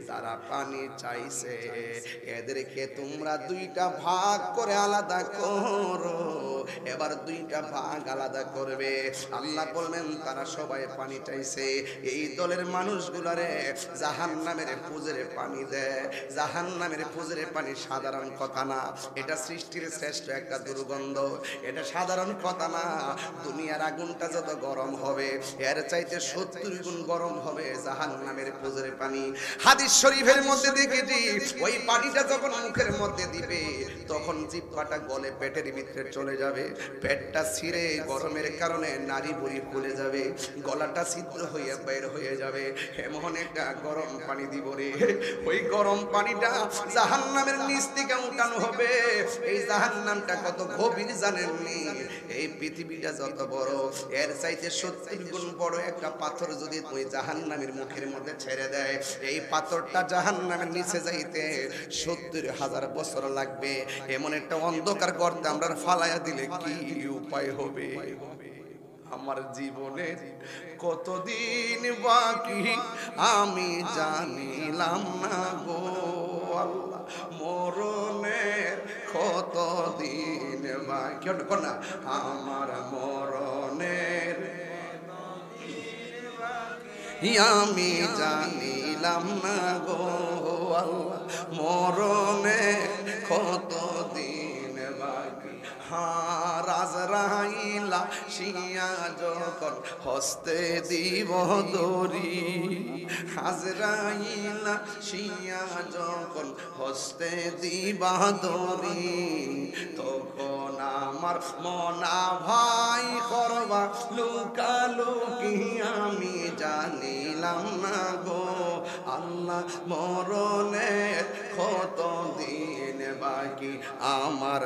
যারা পানি চাইছে এদেরকে তোমরা দুইটা ভাগ করে আলাদা করো এবার দুইটা ভাগ আলাদা করবে। আল্লাহ বলবেন তারা সবাই পানি চাইছে, এই দলের মানুষগুলারে জাহান্নামের পুজরে পানি দেয়। জাহান্নামের পুজরে পানি সাধারণ কথা না, এটা সৃষ্টির শ্রেষ্ঠ একটা দুর্গন্ধ, এটা সাধারণ কথা না। দুনিয়ার আগুনটা যত গরম হবে এর চাইতে 70 গুণ গরম হবে জাহান্নামের পুজরে পানি। হাদিস শরীফের মধ্যে দেখেছি ওই পানিটা যখন মুখের মধ্যে দিবে তখন জিহ্বাটা গলে পেটের ভিতরে চলে যাবে, পেটটা ছিঁড়ে গরমের কারণে নাড়ি বুড়ি ফুলে যাবে, গলাটা ছিদ্র হয়ে বের হয়ে যাবে। এমন একটা গরম পানি দিব রে, ওই গরম পানিটা জাহান্নামের নিচ থেকে উঠানো হবে। এই জাহান্নামটা কত গভীর জানেননি? এই পৃথিবীটা যত বড় এর চাইতে 70 গুণ বড় একটা পাথর যদি ওই জাহান্নামের মুখের মধ্যে ছেড়ে দেয়, এই পাথরটা জাহান্নামের নিচে যাইতে 70,000 বছর লাগবে। এমন একটা অন্ধকার গর্তে আমরা ফালাইয়া দিলে কি উপায় হবে? আমার জীবনে কতদিন বাকি আমি জানিলাম না গো আল্লাহ, মরণের কতদিন বাকি না আমার মরণের আমি জানিলাম না গো আল্লাহ, মরণের কতদিন বাকি। আজরাইলা শিয়া যখন হস্তে দিব দড়ি, আজরাইলা শিয়া যখন হস্তে দিবা দড়ি, তখন আমার মনা ভাই করবা লুকালুকি আমি জানিলাম না গো আল্লাহ, মরণের কতদিন বাকি আমার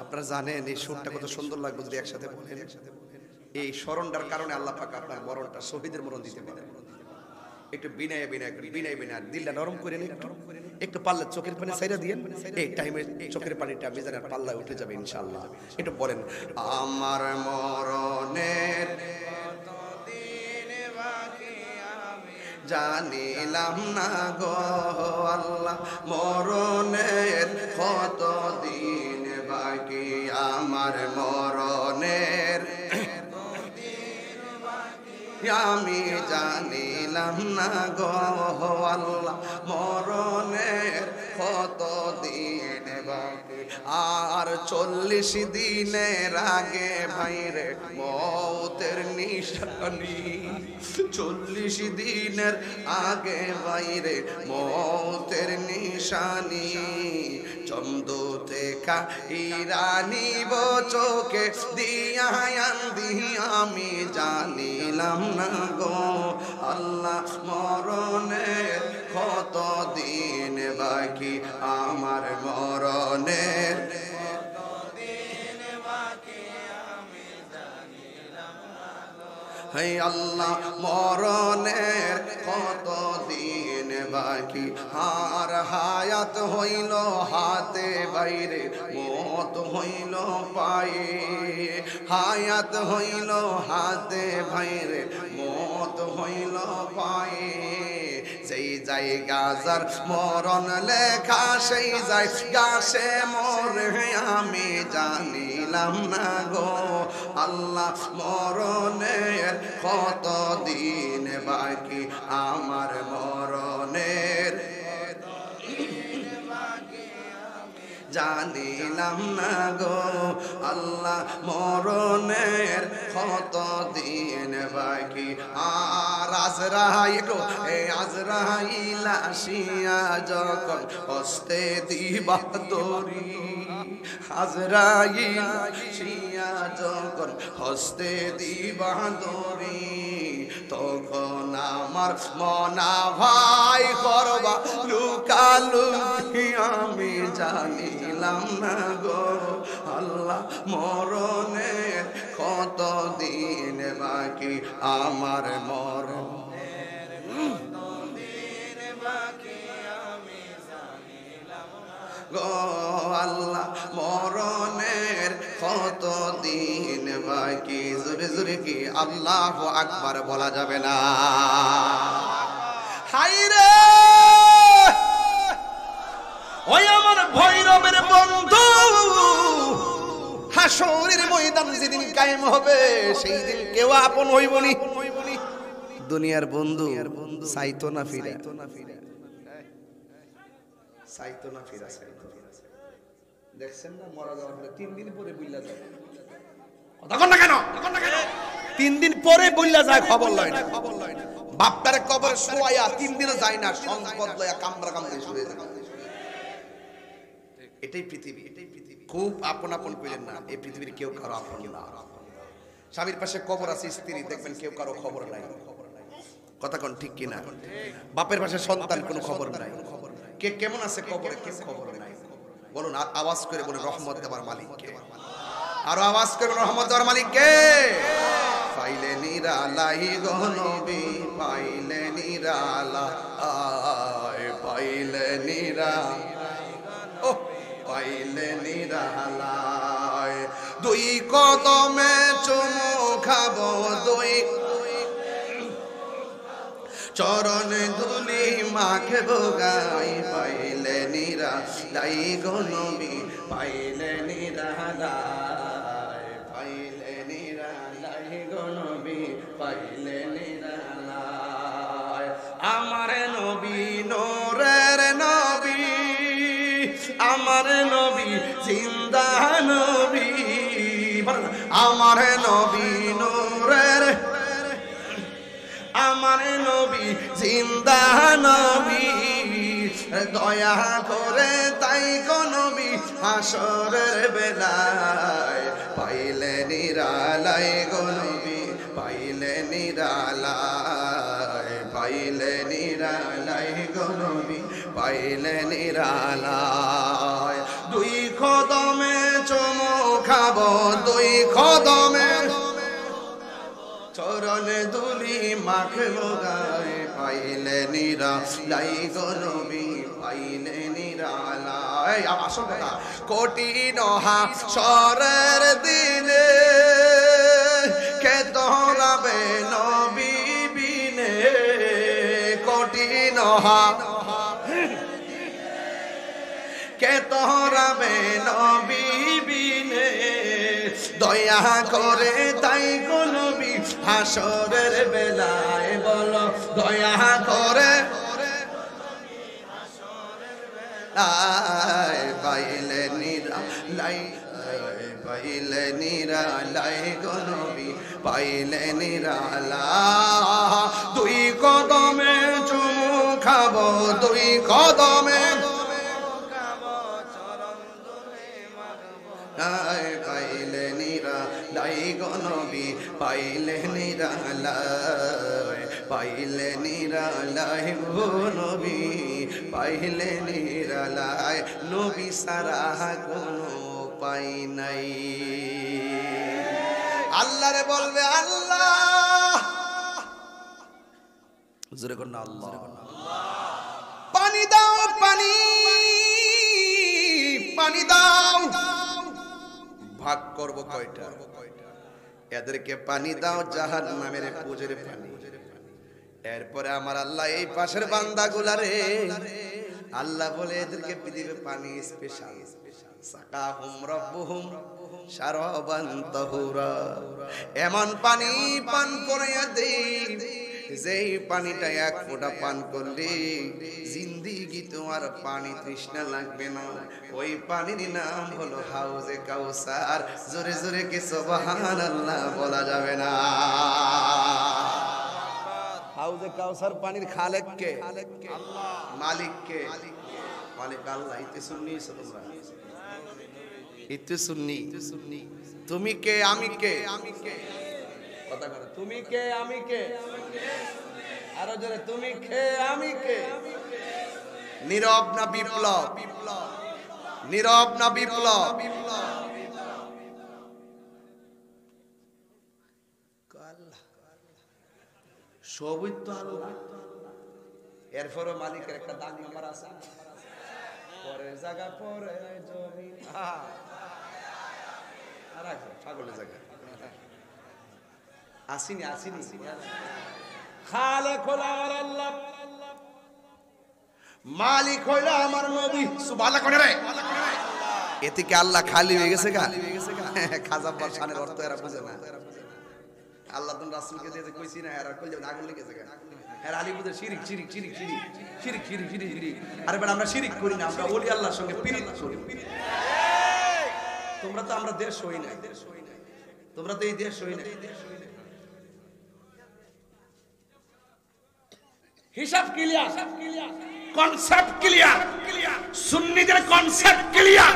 আপনারা জানেন এই সুরটা কত সুন্দর লাগবে যদি একসাথে বলেন। এই স্মরণটার কারণে আল্লাহ পাক আপনার মরণটা শহীদের মরণ দিতে পারেন। একটু বিনয় বিনয় বিনয় বিনয় দিলটা নরম করে নিন, একটু পাল্লা চোখের পানি ছাইরা দিয়েন, এই টাইমে চোখের পানিটা মিজানের পাল্লায় উঠে যাবে ইনশাআল্লাহ। একটু বলেন আমার মরণের জানিলাম না গো আল্লাহ, মরণের কতদিন বাকি আমার মরণের আমি জানিলাম না গো আল্লাহ, মরণের কতদিন বাকি। আর 40 দিনের আগে ভাইরে মৌতের নিশানি, 40 দিনের আগে বাইরে মৌতের নিশানি, চমদুতে ইরানি চোখে দিয়া আমি জানিলাম না গো আল্লাহ, মরণের কতদিন বাকি আমার মরণের হে আল্লাহ, মরণের কতদিন বাকি। আর হায়াত হইল হাতে বাইরে মত হইল পায়ে, হায়াত হইল হাতে বাইরে মত হইল পায়ে, যেই জায়গা যার মরণ লেখা সেই জায়গা সে মরে আমি জানিলাম না গো আল্লাহ, মরণের কতদিন বাকি আমার মরণের জানিলাম না গো আল্লাহ, মরণের কতদিন বাকি। আর আজরাইল আজরাইল আসিয়া যখন হস্তে দিবা দড়ি, আজরাইল আসিয়া যখন হস্তে দিবা দড়ি, তখন আমার মনা ভাই করবা লুকালুকি আমি জানিলাম না গো আল্লাহ, মরণের কতদিন বাকি আমার মরণ গো আল্লাহ, মরণের কতদিন বাকি। জোরে জোরে কি আল্লাহু আকবার বলা যাবে না? হায়রে ওই আমার ভৈরবের বন্ধু হাসরের ময়দান যেদিন কায়েম হবে সেই দিন কেউ আপন হইব নি। দুনিয়ার বন্ধু চাইতো না ফিরে, চাইতো না ফিরা, দেখছেন না মরা যাওয়ার পরে 3 দিন পরে বুইলা যায়। কথা কন না কেন? 3 দিন পরে বুইলা যায়, খবর লয় না। বাপটারে কবরে শোয়া 3 দিনও যায় না, সম্পদ লয়া কামড়া কামড়ে শুয়ে যায়। এটাই পৃথিবী। খুব আপন আপন কইলেন না, এই পৃথিবীর কেউ কারো আপন না। স্বামীর পাশে কবর আছে, স্ত্রী দেখবেন কেউ কারো খবর নাই। কথা কোন ঠিক কিনা? বাপের পাশে সন্তান কোনো খবর নাই, কে কেমন আছে কবরে কেউ খবর নাই। বলুন আওয়াজ করে বলুন রহমত দেওয়ার মালিক কে? আরো আওয়াজ করে রহমত দেওয়ার মালিক কে? পাইলে নিরালাই গো নবী, পাইলে নিরালাই, পাইলে নিরালাই, ও পাইলে নিরালাই। 2 কদমে চুমু খাবো, 2 চরণে ধুলি মাখবো গাই, পাইলে নিরালাই গো নবী, পাইলে নিরালাই, পাইলে নিরালাই গো নবী, পাইলে নিরালাই। আমার নবী নূরের নবী, আমার নবী জিন্দা নবী, আমার নবী নূরের, আমার নবী জিন্দা নবী, দয়া করে তাই গো নবী হাসরের বেলায় পাইলে নিরালাই গো নবী, পাইলে নিরালাই, পাইলে নিরালাই গো নবী, পাইলে নিরালাই। 2 কদমে চুমু খাবো, 2 কদমে চরণে ধুলি মাখবো গায়ে, পাইলে নিরালাই গো নবী, পাইলে নিরালাই। আসল কথা, কঠিন হাসরের দিনে কে তোরাবে নবী বিনে, কঠিন কে তোরাবে নবী বিনে, দয়া করে তাই গো নবী হাসরের বেলায়, বলো দয়া করে পাইলে নিরালাই, পাইলে নিরালাই গো নবী, পাইলে নিরালাই। 2 কদমে চুমু খাবো, 2 কদমে পাইলে নিরালাই গো নবী, পাইলে নিরালাই, পাইলে নিরালাই গো নবী, পাইলে নিরালাই। নবী সারা কোনো পাই নাই। আল্লাহরে বলবে আল্লাহ, জোরে কর না আল্লাহ, পানি দাও, পানি, পানি দাও। ভাগ করব কয়টা? এদেরকে পানি দাও জাহান্নামের পুজোর পানি। এরপরে আমার আল্লাহ এই পাশের বান্দাগুলারে আল্লাহ বলে এদেরকে পৃথিবীর পানি স্পেশাল, সাকাহুম রাব্বুহুম শারাবান তাহুরা, এমন পানি পান করাইয়া দেই যেই পানিটা 1 ফোঁটা পান করলে জিন্দেগি তোমার পানি তৃষ্ণা লাগবে না। ওই পানির নাম হলো হাউজে কাউসার। জোরে জোরে কি সুবহানাল্লাহ বলা যাবে না? হাউজে কাউসার পানির খালেক কে? আল্লাহ। মালিক কে? মালিক আল্লাহ। ইতে সুন্নি তোমরা, ইতে সুন্নি। তুমি কে আমি কে? কথা করে, তুমি কে আমি কে? আরো জোরে, তুমি কে আমি কে? নীরব না বিপ্লব? নীরব না বিপ্লব? সবই তো আল্লাহ। এরপরও মালিকের একটা দাগ নাম্বার আছে, পরের জায়গা পরে জমি, আর ছাগলের জায়গা আসিনি, আসিনি। খালে খোলা আল্লাহ মালিক হইল আমার নবী। সুবহানাল্লাহ কোনে রে? এতে কি আল্লাহ খালি হয়ে গেছে গা? খাজা বর্ষানের অর্থ এরা বুঝে না। আল্লাহ তো রাসূলকে দিয়ে কইছি না, এরা কই যাবে আগুন লেগেছে গা। এরা আলী বুঝে শিরিক শিরিক শিরিক শিরিক শিরিক শিরিক শিরিক শিরিক। আরে বেটা আমরা শিরিক করি না, আমরা ওলি আল্লাহর সঙ্গে পীড়িত করি। তোমরা তো আমরা দেশ হই না, তোমরা তো এই দেশ হই না। হিসাব ক্লিয়ার, কনসেপ্ট ক্লিয়ার, সুন্নিদের কনসেপ্ট ক্লিয়ার।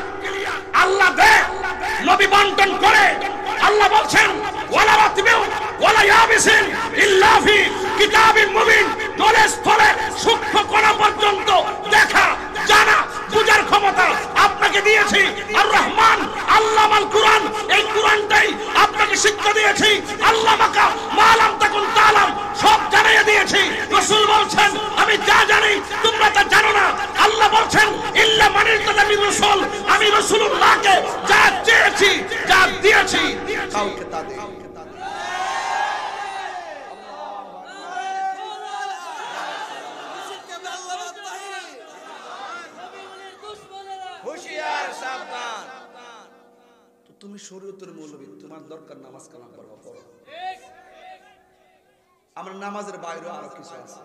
আল্লাহ দেয়, নবী বন্টন করে। আল্লাহ বলছেন ওয়ালা রাতবিউ ওয়ালা ইয়াবিসিন ইল্লা ফি কিতাবিন মুবিন। দলে স্থলে সূক্ষ্ম কণা পর্যন্ত দেখা জানা বুঝার ক্ষমতা আপনাকে দিয়েছি আর রহমান আল্লামাল কুরআন। এই কুরআনটাই আপনাকে শিক্ষা দিয়েছি। আল্লাহ মাকা মালাম তাকুন তালাম, সব জানিয়ে দিয়েছি। রাসূল বলছেন আমি যা জানি তোমরা তা জানো না। আল্লাহ বলছেন ইল্লা মানিল তাদামি রাসূল, আমি রাসূলুল্লাহকে যা চেয়েছি যা দিয়েছি কাউকে তা দেই। হুশিয়ার সাবধান। তো তুমি শরীয়তের মৌলবী, তোমার দরকার নামাজ কালাম পড়বা, পড়ো। আমরা নামাজের বাইরে আরো কিছু আছে।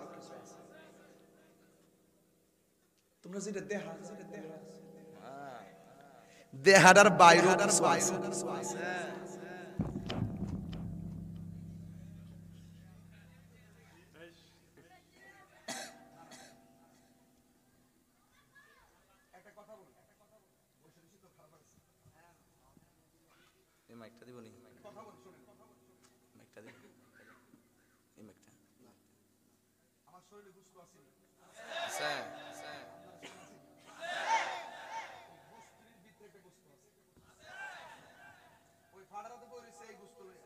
তোমরা যেটা দেহাটার বাইরে কিছু আছে। মাইকটা দিব নি? মাইকটা দিব। এই মাইকটা আমার শরীরে গুস্ত আছে। আচ্ছা গুস্তির ভিতরে একটা গুস্ত আছে, ওই ফাড়ারাতে বইছে এই গুস্ত লই।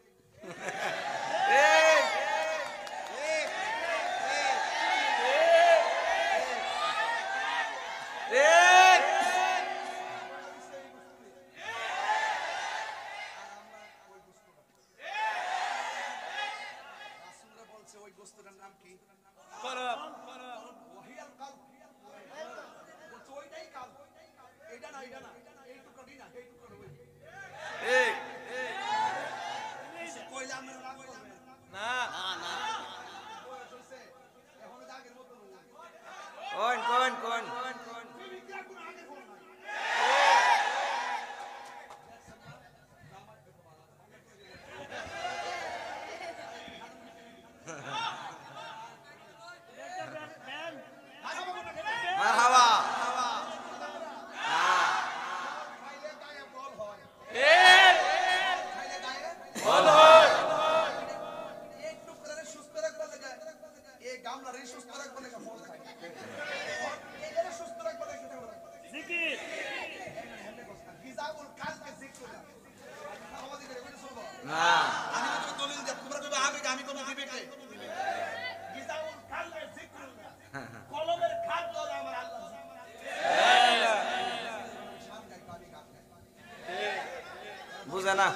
বুঝে না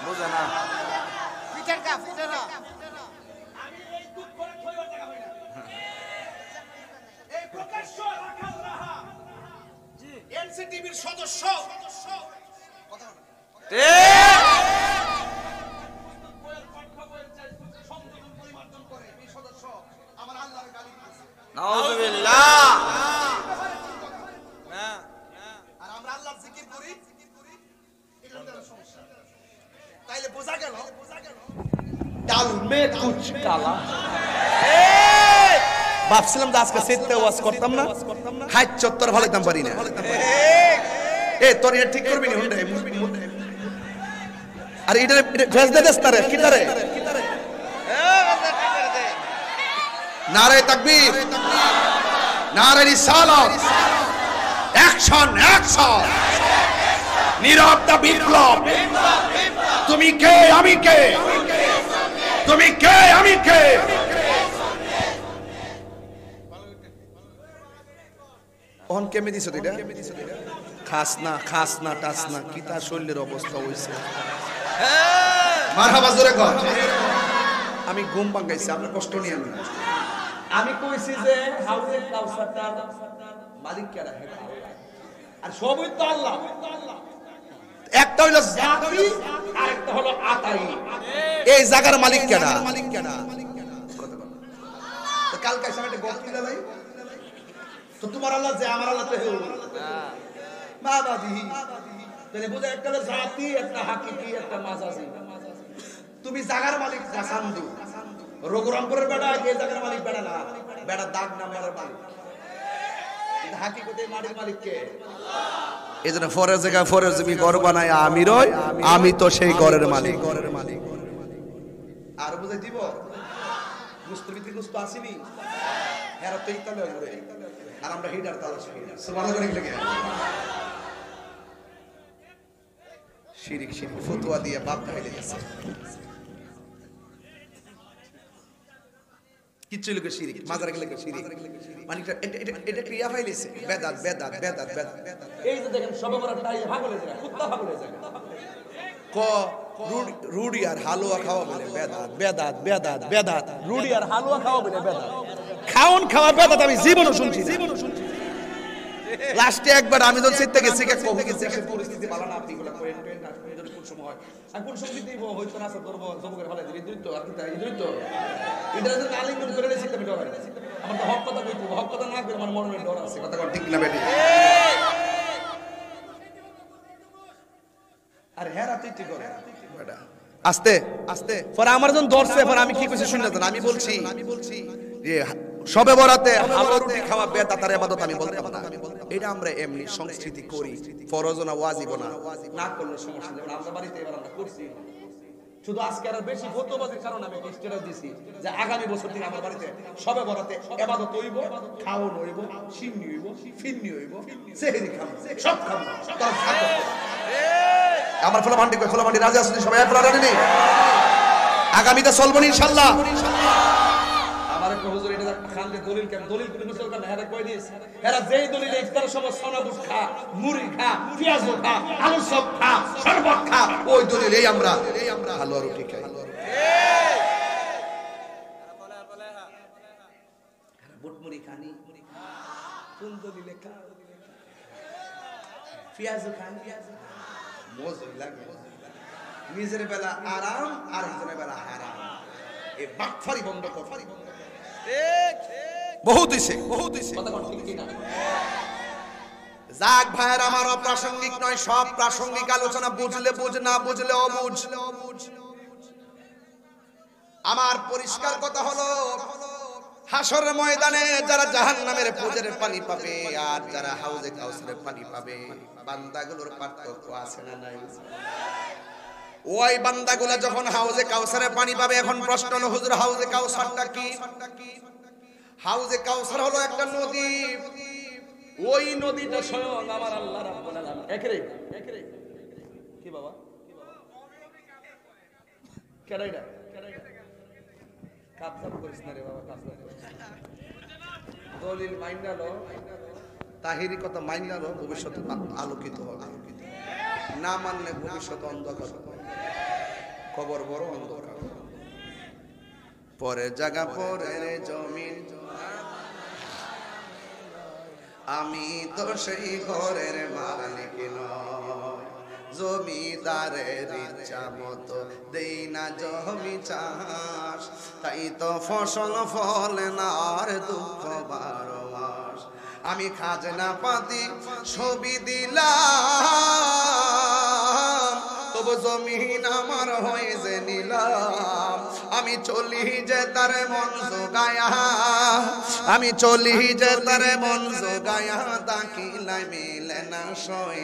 বুঝে না এনসিটিভির সদস্য ভাবছিলাম যে আজকে সেটতে ওয়াজ করতাম না, হাইট চত্বর ভালো দাম পারি না। এ তোর এটা ঠিক করবি না হুন্ডা? আর এটা ফেস দে দেস তারে কি তারে? নারে তাকবীর, নারে রিসালাত, অ্যাকশন অ্যাকশন, নীরবতা বিপ্লব। তুমি কে আমি কে, তুমি কে আমি কে। অন কেমে দিছ এটা? খাস না টাস না, কি তার শরীরের অবস্থা হইছে। মারহাবা জোরে কর। আমি ঘুম ভাঙাইছি, আপনার কষ্ট নিয়ে না। আমি কইছি যে হাউজে কাউসারটার মালিক কেডা? আর সবই তো আল্লাহ। একটা হলো জাতি আর একটা হলো আতাই। এই জায়গার মালিক কেডা? তো কালকে এসে একটা গল্প দিলা ভাই, তো তোমার আল্লাহ যে আমার আল্লাহ তো হেউ মা বাদি, তাহলে বুঝা একটা হলো জাতি, একটা হাকিকি, একটা মাজাজি। তুমি জায়গার মালিক কাসান্দু, রঘুরামপুরের বেড়া এই জায়গার মালিক বেড়া না, বেড়া দাগ নাম্বারের মালিক। হাকিকতে মালিক মালিক কে? এই জন্য ফরের জায়গা ফরের জমি ঘর বানায় আমি রই, আমি তো সেই ঘরের মালিক। আর বুঝাই দিব মুস্তাফিদ মুস্তা আসিনি এরা তো ইতালে ঘুরে, আর আমরা হিডার তালাশ করি। সুবহানাল্লাহ লাগে শিরিক শিরিক ফতোয়া দিয়ে বাপ খাইলে গেছে। কিচ্ছু লোকে শিরিক, মাজার গেলে শিরিক, মানে এটা ক্রিয়া ফাইলেছে বেদাত বেদাত বেদাত বেদাত। এই যে দেখেন সবে বড় টাই ভাগলে যায়, কুত্তা ভাগলে যায়। ক রুডি আর হালুয়া খাওয়া বলে বেদাত বেদাত বেদাত বেদাত। রুডি আর হালুয়া খাওয়া বলে বেদাত। খাওন খাওয়া বেদাত আমি জীবনও শুনছি না। লাস্টে একবার আমি যখন চিন্তা গেছি কে কবে গেছে পরিস্থিতি ভালো না, আপনি গুলা করেন না কোন সময় হয় আর কোন সময় দিব হয়তো না স্যার ধরবো জবকের ফলে দিত আর কি তাই দিত। এটা যদি আলিম করে রেসি আমি ডর আছে। আমার তো হক কথা কইতো, হক কথা না কইলে আমার মনে ডর আছে। কথা কোন ঠিক না বেটি? আর হেরা তুই ঠিক করে বেটা আস্তে আস্তে। পরে আমার যখন ধরছে, পরে আমি কি কইছি শুনলে না, আমি বলছি যে সবে বরাতে হালুয়া রুটি খাওয়া বেদাত আর ইবাদত আমি বলতে পারবো না। এটা আমরা এমনি সংস্কৃতি করি, ফরজ না ওয়াজিব না, না করলে সমস্যা নেই। আমরা বাড়িতে এবার আমরা করছি, শুধু আজকে আর বেশি ফতোয়াবাজির কারণে আমি স্ট্যাটাস দিছি যে আগামী বছর থেকে আমার বাড়িতে সবে বরাতে ইবাদত হইব, খাওন হইব, সিন্নি হইব, ফিন্নি হইব, সেহরি খাবো, সব খাবো। আমার ফলাফান্ডি কই, ফলাফান্ডি রাজি আছেন সবাই? আপনারা রাজি নেই? আগামীতে চলবো ইনশাআল্লাহ। আমার একটা হুজুর এটা খান যে দলিল কেন, দলিল কোন মুসলমান না, হেরা কই দিয়েছে হেরা যেই দলিলে ইফতারের সময় সোনাবুট খা, মুড়ি খা, পেঁয়াজ খা, আলু সব খা, শরবত খা, ওই দলিলেই আমরা হালুয়া রুটি খাই। বুট মুড়ি খানি কোন দলিলে খা, পেঁয়াজ খান, মজুরি লাগে। নিজের বেলা আরাম, আরেকজনের বেলা হারাম। এই বাটফারি বন্ধ কর। বহুত হইছে, বহুত হইছে। যাক ভাইয়ের আমার অপ্রাসঙ্গিক নয়, সব প্রাসঙ্গিক আলোচনা। বুঝলে বুঝ, না বুঝলে অবুঝ। আমার পরিষ্কার কথা হলো হাসরের ময়দানে যারা জাহান্নামের পূজের পানি পাবে আর যারা হাউজে কাউসারের পানি পাবে, বান্দাগুলোর পার্থক্য আছে না নাই? ওই বান্দাগুলা যখন হাউজে কাউসারের পানি পাবে, এখন প্রশ্ন হলো হুজুর হাউজে কাউসারটা কি? হাউজে কাউসার হলো একটা নদী। ওই নদীটা স্বয়ং আমার আল্লাহ রাব্বুল আলামিন একরে কি বাবা কেডাইডা কাবজাব করিস না রে বাবা, কাবজাব করিস না। দলিল মাইনালো, তাহিরি কথা মাইনালো, ভবিষ্যতে আলোকিত হবে। না মানলে ভবিষ্যৎ অন্ধকার, খবর বড় অন্ধকার। পরে জায়গা পরের জমিন, আমি তো সেই ঘরের মালিক নয়। জমিদারের ইচ্ছা মতো দেই না জমি চাষ, তাই তো ফসল ফলে না আর দুঃখ 12 মাস। আমি খাজনা পাতি ছবি দিলাম, তবু জমিন আমার হয়ে যে নিলাম। আমি চলি যে তার মন জোগায়া, আমি চলি যে তার মন জোগায়া, তাকিলাই মিলে না সই,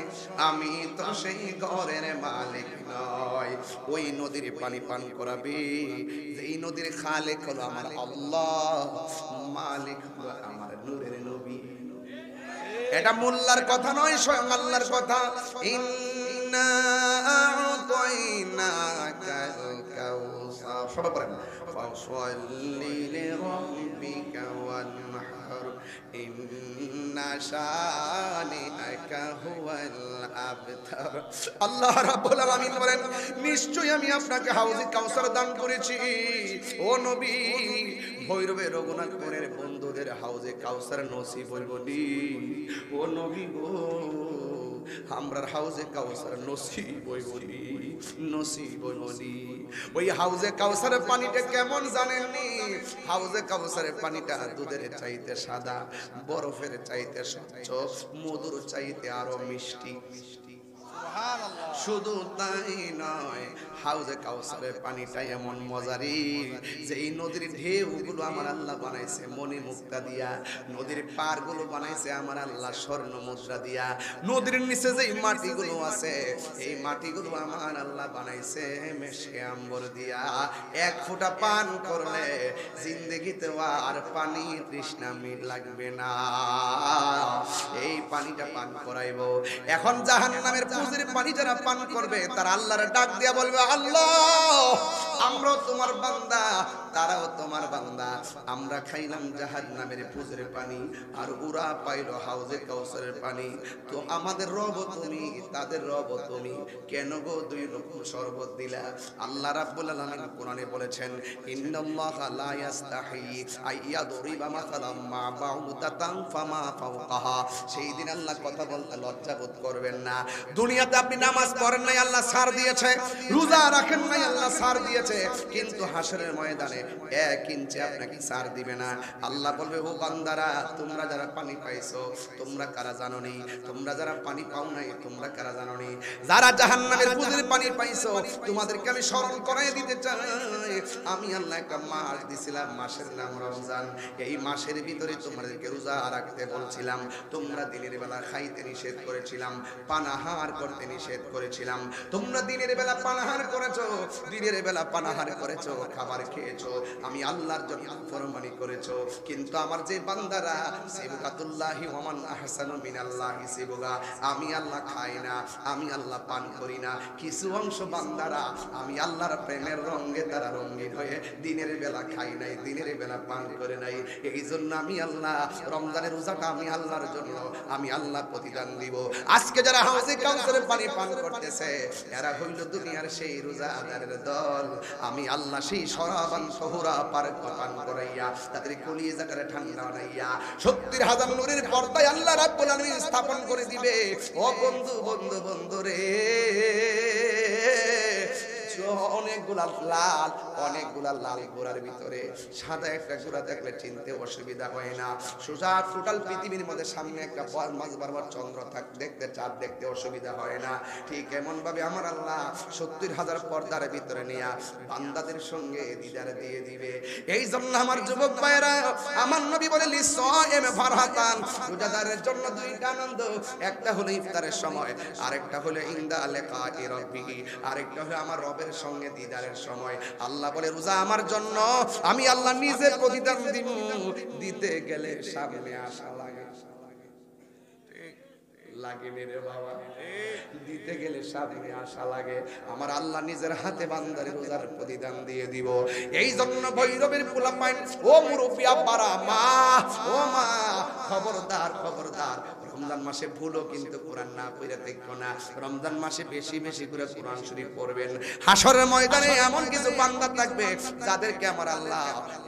আমি তো সেই ঘরের মালিক নয়। ওই নদীর পানি পান করাবি, যেই নদীর খালেক হলো আমার আল্লাহ, মালিক হলো আমার নূরের নবী। এটা মোল্লার কথা নয়, স্বয়ং আল্লাহর কথা। ইন্না আ'তাইনাকাল কাউসার, সবাই পড়েন, ফাসাল্লি লিরাব্বিকা ওয়ানহার, ইন্না শানিআকা হুয়াল আবতার। আল্লাহ রাব্বুল আলামিন বলেন, নিশ্চয়ই আমি আপনাকে হাউজে কাউসার দান করেছি। ও নবী, ভৈরবে রঘুনাথপুরের বন্ধুদের হাউজে কাউসার নসিব হইবনি। ও নবী গো, আমরার হাউজে কাউসার নসিব হইবনি, নসিব হইবনি। ওই হাউজে কাউসারের পানিটা কেমন জানেননি? হাউজে কাউসারের পানিটা দুধের চাইতে সাদা, বরফের চাইতে স্বচ্ছ, মধুর চাইতে আরো মিষ্টি। শুধু তাই নয়, হাউজে কাউসারের পানিটা এমন মজারি যে এই নদীর ঢেউগুলো আমার আল্লাহ বানাইছে মণি মুক্তা দিয়া, নদীর পারগুলো বানাইছে আমার আল্লাহ স্বর্ণ মুদ্রা দিয়া, নদীর নিচে যে মাটিগুলো আছে এই মাটিগুলো আমার আল্লাহ বানাইছে মেশকে আম্বর দিয়া। এক ফোঁটা পান করলে জিন্দেগিতে আর পানি তৃষ্ণা লাগবে না। এই পানিটা পান করাইব। এখন জাহান্নামের পুজোর পানি যারা পান করবে তারা আল্লাহর ডাক দিয়া বলবে, আল্লাহ আমরাও তোমার বান্দা, তারাও তোমার বান্দা, আমরা খাইলাম জাহান্নামের পুজোর পানি আর ওরা পাইল হাউজে কাউসারের পানি। তো আমাদের রব তুমি, তাদের রব তুমি, কেন গো দুই রকম শরবত দিলা? আল্লাহ রাব্বুল আলামিন কোরআনে বলেছেন, ইন্নাল্লাহা লা ইস্তাহি আইয়াদরিবা মাসালাম মা বাউদাতান ফামা ফাওকাহা। সেই দিন আল্লাহ কথা বলতে লজ্জা বোধ করবেন না। দুনিয়াতে আপনি নামাজ পড়েন নাই, আল্লাহ ছাড় দিয়েছে, রোজা রাখেন নাই, আল্লাহ ছাড় দিয়েছে, কিন্তু হাসরের ময়দানে 1 ইঞ্চি আপনাকে ছাড় দিবে না। আল্লাহ বলবে, ও বান্দারা, তোমরা যারা পানি পাইছো তোমরা কারা জানো নি? তোমরা যারা পানি পাও নাই তোমরা কারা জানো নি? যারা জাহান্নামের পুজোর পানি পাইছো তোমাদেরকে আমি স্মরণ করাই দিতে চাই। আমি আল্লাহ একটা মাস দিছিলাম, মাসের নাম রমজান। এই মাসের ভিতরে তোমাদেরকে রোজা রাখতে বলছিলাম, তোমরা দিনের বেলা খাইতে নিষেধ করেছিলাম, পানাহার করতে নিষেধ করেছিলাম। তোমরা দিনের বেলা পানাহার করেছো, দিনের বেলা পানাহার করেছো, খাবার খেয়েছো, আমি আল্লাহর জন্য ফরমানি করেছো। কিন্তু আমার যে বান্দারা সিবগাতুল্লাহি ওয়া মান আহসানু মিনাল্লাহি সিবগা, আমি আল্লাহ খাই না, আমি আল্লাহ পান করি না। কিছু অংশ বান্দারা আমি আল্লাহর প্রেমের রঙে তারা রঙিন হয়ে দিনের বেলা খাই নাই, দিনের বেলা পান করে নাই। এই জন্য আমি আল্লাহ রমজানের রোজাটা আমি আল্লাহর জন্য আমি আল্লাহ প্রতিদান দিব। আজকে যারা হাউজে কাউসারের পানি পান করতেছে এরা হইল দুনিয়ার সেই রোজাদারের দল। আমি আল্লাহ সেই শরাবান শহুরা পান করাইয়া তাদের কলিজাটারে ঠান্ডা বানাইয়া 70,000 নূরের পর্দায় আল্লাহ রাব্বুল আলামিন স্থাপন করে দিবে। ও বন্ধু বন্ধু বন্ধু রে, অনেকগুলা লাল গোড়ার ভিতরে সাদা একটা গোড়া দেখলে চিনতে অসুবিধা হয় না। সোজা টোটাল পৃথিবীর মধ্যে সামনে একটা মাঝ বারবার চন্দ্র দেখতে, চাঁদ দেখতে অসুবিধা হয় না। ঠিক এমন ভাবে আমার আল্লাহ 70,000 পর্দার ভিতরে নিয়ে বান্দাদের সঙ্গে দিদার দিয়ে দিবে। এই জন্য আমার যুবক ভাইরা, আমার নবী বলে লিসাইম ফারহাতান, রোজাদারের জন্য দুইটা আনন্দ, একটা হলো ইফতারের সময়, আরেকটা হলো ইনদা লিকাই রাব্বিহি, আরেকটা হলো আমার রবের সঙ্গে দিদারের সময়। আল্লাহ বলে রোজা আমার জন্য, আমি আল্লাহ নিজে প্রতিদান দিব। দিতে গেলে সামনে আসা লাগে, লাগে রে বাবা, দিতে গেলে সামনে আসা লাগে। আমার আল্লাহ নিজের হাতে বান্দারে রোজার প্রতিদান দিয়ে দিব। এই জন্য ভৈরবের পোলাপাইন, ও মুরব্বি আব্বারা, মা, ও মা, খবরদার খবরদার, রমজান মাসে ভুলও কিন্তু কোরআন না পড়ে দেখো না। রমজান মাসে বেশি বেশি করে কোরআন শরীফ পড়বেন। হাসরের ময়দানে এমন কিছু বান্দা থাকবে যাদেরকে আমার আল্লাহ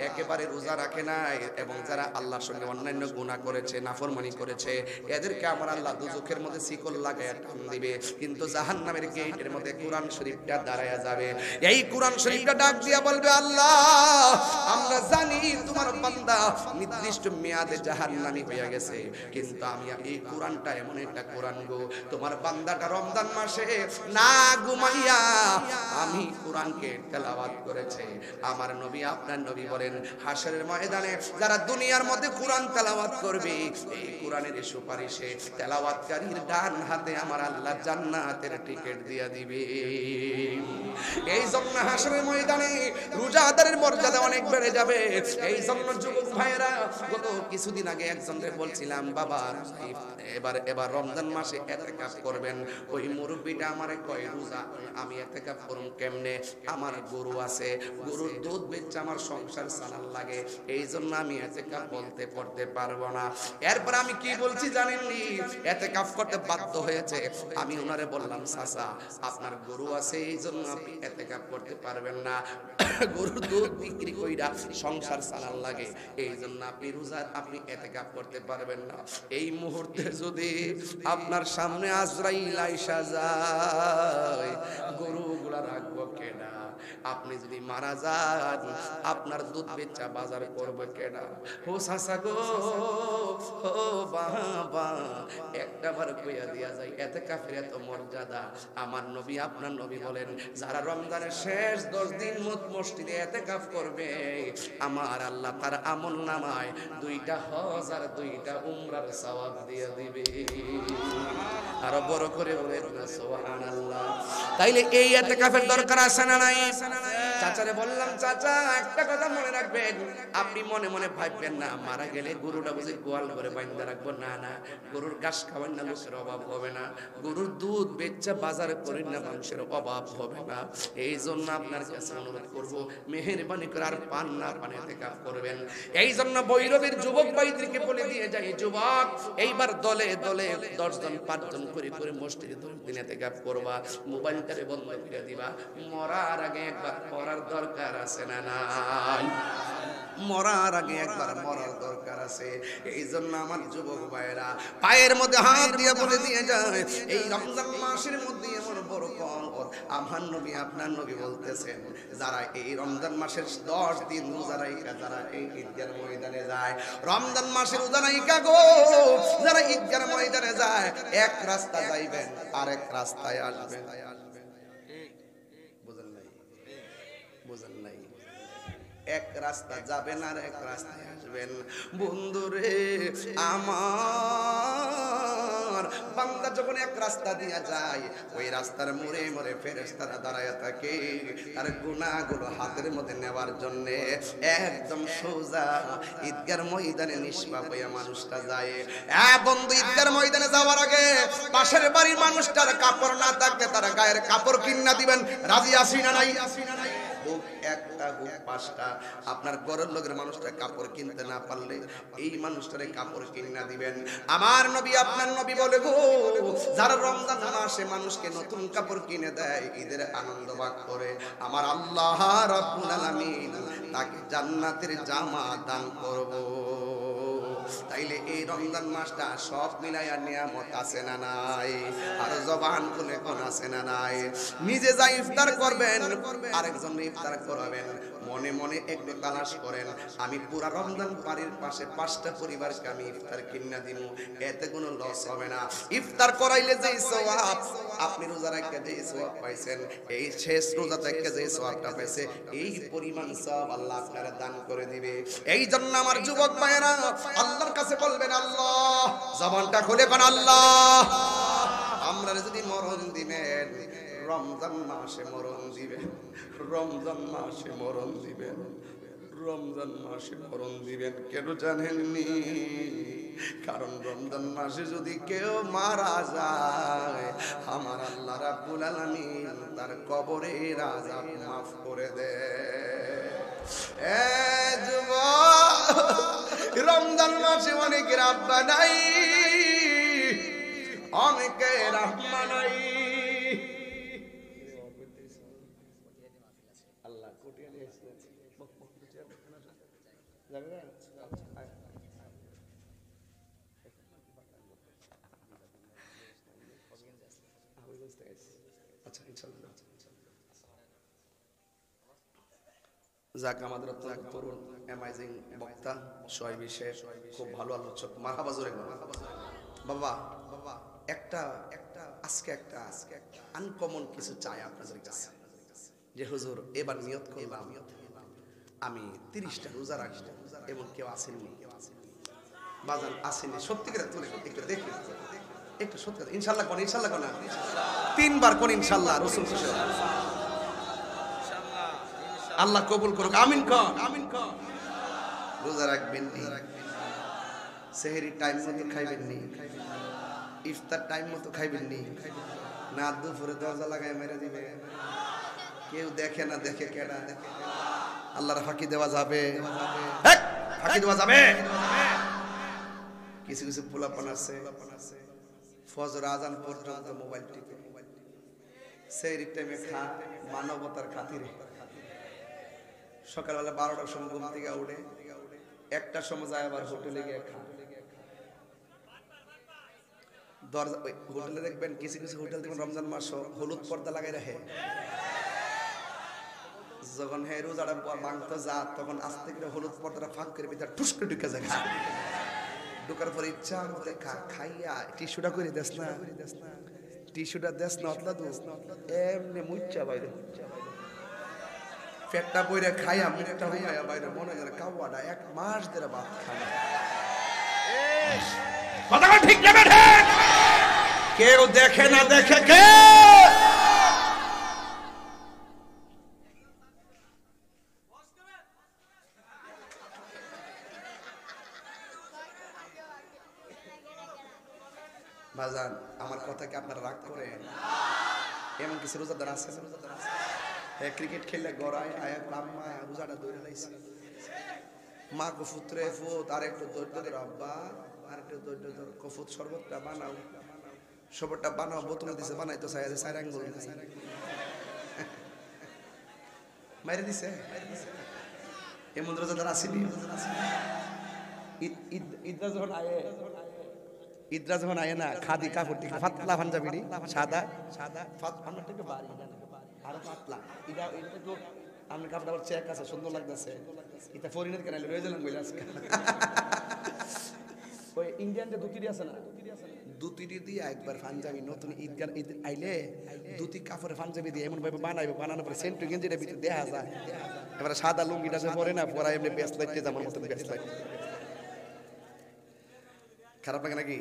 একেবারে রোজা রাখে নাই এবং যারা আল্লাহর সঙ্গে অন্যান্য গুনাহ করেছে, নাফরমানি করেছে, এদেরকে আমার আল্লাহ দুজখের মধ্যে শিকল লাগায় টান দিবে। কিন্তু জাহান্নামের গেটের মধ্যে কোরআন শরীফটা দাঁড়ায়া যাবে। এই কোরআন শরীফটা ডাক দিয়া বলবে, আল্লাহ আমরা জানি তোমার বান্দা নির্দিষ্ট মেয়াদে জাহান্নামী হয়ে গেছে, কিন্তু আমি এই কোরআনটা এমন একটা কোরআন গো, তোমার বান্দাটা রমজান মাসে না ঘুমাইয়া আমি কোরআনকে তেলাওয়াত করেছে। আমার নবী, আপনার নবী বলেন, হাসরের ময়দানে যারা দুনিয়ার মধ্যে কোরআন তেলাওয়াত করবে, এই কোরআনের সুপারিশে তেলাওয়াতকারীর ডান হাতে আমার আল্লাহ জান্নাতের টিকিট দিয়া দিবে। এই জন্য হাসরের ময়দানে রোজাদারের মর্যাদা অনেক বেড়ে যাবে। এই জন্য যুবক ভাইয়েরা, গত কিছুদিন আগে একজন একজনকে বলছিলাম বাবা এবার রমজান মাসে ইতিকাফ করবেন। ওই মুরব্বিটা আমারে কয় রোজা আমি ইতিকাফ করব কেমনে, আমার গরু আছে, গরুর দুধ বেচে আমার সংসার চালান লাগে, এই জন্য আমি ইতিকাফ বলতে করতে পারবো না। এরপর আমি কি বলছি জানেননি, ইতিকাফ করতে বাধ্য হয়েছে। আমি ওনারে বললাম চাচা আপনার গরু আছে এই জন্য আপনি ইতিকাফ করতে পারবেন না, গরুর দুধ বিক্রি কইরা সংসার চালান লাগে, এই জন্য আপনি ইতিকাফ করতে পারবেন না। এই মুহূর্তে যদি আপনার সামনে আজরাইল আইসা যায়, গরুগুলা রাখবো কেডা? আপনি যদি মারা যান আপনার দুধ বেচা বাজার করবে কেডা? ও চাচা গো, ও বাবা, একটা বার কইয়া দিয়া যায় ইতিকাফের এত মর্যাদা। আমার নবী আপনার নবী বলেন যারা রমজানের শেষ 10 দিন মসজিদে ইতিকাফ করবে আমার আল্লাহ তার আমলনামায় 2টা হজ আর 2টা উমরার সওয়াব দিয়ে দিবে। আরো বড় করে বলেন না সুবহানাল্লাহ। তাইলে এই ইতিকাফের দরকার আছে না নাই? চাচারে বললাম চাচা একটা কথা মনে রাখবেন, আপনি মনে মনে ভাববেন না মারা গেলে গরুটা বুঝি গোয়াল করে বাইন্ধা রাখবো, না না, গরুর ঘাস খাওয়ান না লোকের অভাব হবে না, গরুর দুধ বেচা বাজার করেন না মানুষের অভাব হবে না। এই জন্য আপনার কাছে অনুরোধ করব মেহেরবানি করে আর পান না পানে ইতিকাফ করবেন। এই জন্য বৈরবের যুবক ভাইদেরকে বলে দিয়ে যাই, যুবক এইবার দলে দলে 10 জন 5 জন করে করে মসজিদে 10 দিন ইতিকাফ করবা, মোবাইলটারে বন্ধ করে দিবা। মরার আগে একবার মরার দরকার আছে না নাই? মরার আগে একবার মরার দরকার আছে। এই জন্য আমার যুবক ভাইরা পায়ের মধ্যে হাত দিয়ে বলে দিয়ে যায়, এই রমজান মাসের মধ্যে এমন বড় কর আমার নবী আপনার নবী বলতেছেন যারা এই রমজান মাসের 10 দিন রোজা রাখা, যারা এই ঈদগার ময়দানে যায়, রমজান মাসের রোজা রাখা গো, যারা ঈদগার ময়দানে যায়, এক রাস্তা যাইবেন আরেক রাস্তায় আসবেন। বুঝেন নাই? এক রাস্তা যাবেন আর এক রাস্তায় আসবেন। বন্ধুরে আমার বান্দা যখন এক রাস্তা দিয়ে যায়, ওই রাস্তার মোড়ে মোড়ে ফেরেশতারা দাঁড়ায় থাকে তার গুনাহগুলো হাতের মধ্যে নেওয়ার জন্য। একদম সোজা ঈদগার ময়দানে নিষ্পাপ হইয়া মানুষটা যায়। বন্ধু ঈদগার ময়দানে যাওয়ার আগে পাশের বাড়ির মানুষটার কাপড় না থাকলে তার গায়ের কাপড় কিনা দিবেন, রাজি আছি না নাই? হোক একটা হোক 5টা, আপনার ঘরের লোকের মানুষটা কাপড় কিনতে না পারলে এই মানুষটারে কাপড় কিনা দিবেন। আমার নবী আপনার নবী বলে গো, যারা রমজান মাসে মানুষকে নতুন কাপড় কিনে দেয়, ঈদের আনন্দ ভাগ করে, আমার আল্লাহ রাব্বুল আলামিন তাকে জান্নাতের জামা দান করব। তাইলে এই রমজান মাসটা সব মিলাইয়া নিয়ামত আছে না নাই? আর জবান খুলে কোন আছে না নাই? নিজে যা ইফতার করবেন আরেকজন ইফতার করাবেন, মনে মনে একটু তালাশ করেন আমি পুরা রমজান বাড়ির পাশে 5টা পরিবারকে আমি ইফতার কিনা দিব, এতে কোনো লস হবে না। ইফতার করাইলে যে সওয়াব আপনি রোজা রাখতে যে সওয়াব পাইছেন, এই শেষ রোজা থেকে যে সওয়াবটা পাইছে এই পরিমাণ সওয়াব আল্লাহ আপনারা দান করে দিবে। এই জন্য আমার যুবক ভাইয়েরা আল্লাহর কাছে বলবেন আল্লাহ, জবানটা খুলে কোন আল্লাহ, আমরা যদি মরণ দিবেন রমজান মাসে মরণ দিবেন, রমজান মাসে মরণ দিবেন, রমজান মাসে মরণ দিবেন। কেন জানেননি? কারণ রমজান মাসে যদি কেউ মারা যায় আমার আল্লাহ রাব্বুল আলামিন তার কবরের আযাব মাফ করে দেয়। রমজান মাসে অনেকের আব্বা নাই, অনেকের আম্মা নাই। আল্লাহ কোটিয়া নিয়ে এসেছেন আচ্ছা ইনশাআল্লাহ। যাক আমাদের অত্যন্ত তরুণ অ্যামাজিং বক্তা সোহাইব শেখ, খুব ভালো আলোচক, মারহাবা জোরে বাবা। একটা আজকে একটা আনকমন কিছু চাই আপনাদের কাছে, যে হুজুর এবার নিয়ত করলাম আমি 30টা রোজা রাখবো, এমন কেউ আসেননি? বাজান আসেনি? সত্যি করে তুলে একটু দেখি, একটু সত্যি ইনশাল্লাহ কোন, ইনশাল্লাহ কোন 3বার কোন ইনশাল্লাহ, রসুল আল্লাহ কবুল করুক, আমিন কর। রোজা রাখবেন সেহরি টাইম মতো খাইবেন নি, ইফতার টাইম মতো খাইবেন নি, না দুপুরে দরজা লাগায় মেরে দিবে, কেউ দেখে না দেখে কেনা, আল্লাহর ফাঁকি দেওয়া যাবে, ফাঁকি দেওয়া যাবে। কিছু কিছু পোলাপান আছে ফজর আজান পর্যন্ত মোবাইল টিপে, সেহরি টাইমে খা মানবতার খাতিরে। সকালবেলা 12টার সময় ঘুম থেকে উঠে 1টার সময় যায় আবার হোটেলে গিয়ে খা। দরজা হোটেলে দেখবেন কিছু কিছু হোটেল দেখবেন রমজান মাস হলুদ পর্দা লাগাই রাখে, যখন হে রোজাটা ভাঙতে যা তখন আস্তে করে হলুদ পর্দাটা ফাঁক করে ভিতরে টুস করে ঢুকে যায়, ঢুকার পর ইচ্ছা মতো খা, খাইয়া টিস্যুটা করে দেস না, টিস্যুটা দেস না অতলা দু এমনি মুচ্চা বাইরে পেটটা বইরে খাইয়া মুখটা হইয়া বাইরে মনে করে কাওয়াটা 1 মাস ধরে ভাত খায়। কথা ঠিক না বেঠে? কেউ দেখে না দেখে কে? বাজান আমার কথা কি আপনারা রাগ করেন? এমন কিছু রোজাদার আছে, ক্রিকেট খেললে গড়ায় আয়া আম্মা রোজাটা দৌড়ে লাইছে, মা কফুতরে ফুত আর একটু দৌড় ধরে আব্বা আর একটু দৌড় ধরে কফুত শরবতটা বানাও, শরবতটা বানাও, বোতলে দিছে বানাইতো চার আঙ্গুল মাইরে দিছে। এমন রোজাদার আসেনি। ঈদরা যখন আয়ে না খাদি কাপড় দিকে পাতলা পাঞ্জাবি সাদা সাদা আমরা একটু বাড়ি আরো পাতলা এটা একটু আমি কাপড় আবার চেক আছে সুন্দর লাগতেছে, এটা ফরিনের কেন রয়ে গেলাম বলে আজকে ওই ইন্ডিয়ান যে দুটি আছে না, দুটি দিয়ে একবার পাঞ্জাবি নতুন ঈদ আইলে দুটি কাপড়ের পাঞ্জাবি দিয়ে এমন ভাবে বানাইবে, বানানোর পরে সেন্টু গেঞ্জিটা ভিতরে দেখা যায়, এবারে সাদা লুঙ্গিটা যে পরে না পরা এমনি ব্যস্ত লাগতে আমার মতন ব্যস্ত লাগে। খারাপ লাগে নাকি?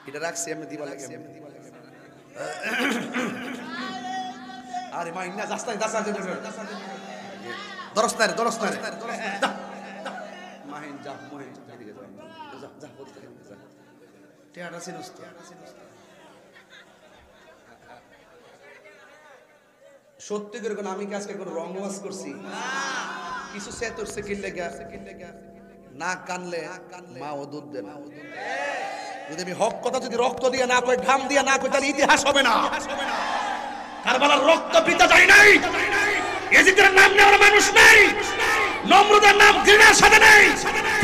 এটা রাখছি এমনি দিবা লাগে। আরে মা ইন্না যাস না দরস না মাহিন যা মহিন এদিকে যা যা বলতে যা টেয়াটা চিনস তো। সত্যি করে কোন আমি কি আজকে কোন রং ওয়াজ করছি? কিছু সেতর সেকেন্ড লেগে না কানলে মা ও দুধ দেন। যদি আমি হক কথা যদি রক্ত দিয়ে না কই ঘাম দিয়ে না কই তাহলে ইতিহাস হবে না। কারবালার রক্ত পিতা যায় নাই, ইয়াজিদের নাম নেওয়ার মানুষ নাই, নমরুদের নাম ঘৃণার সাথে নেই,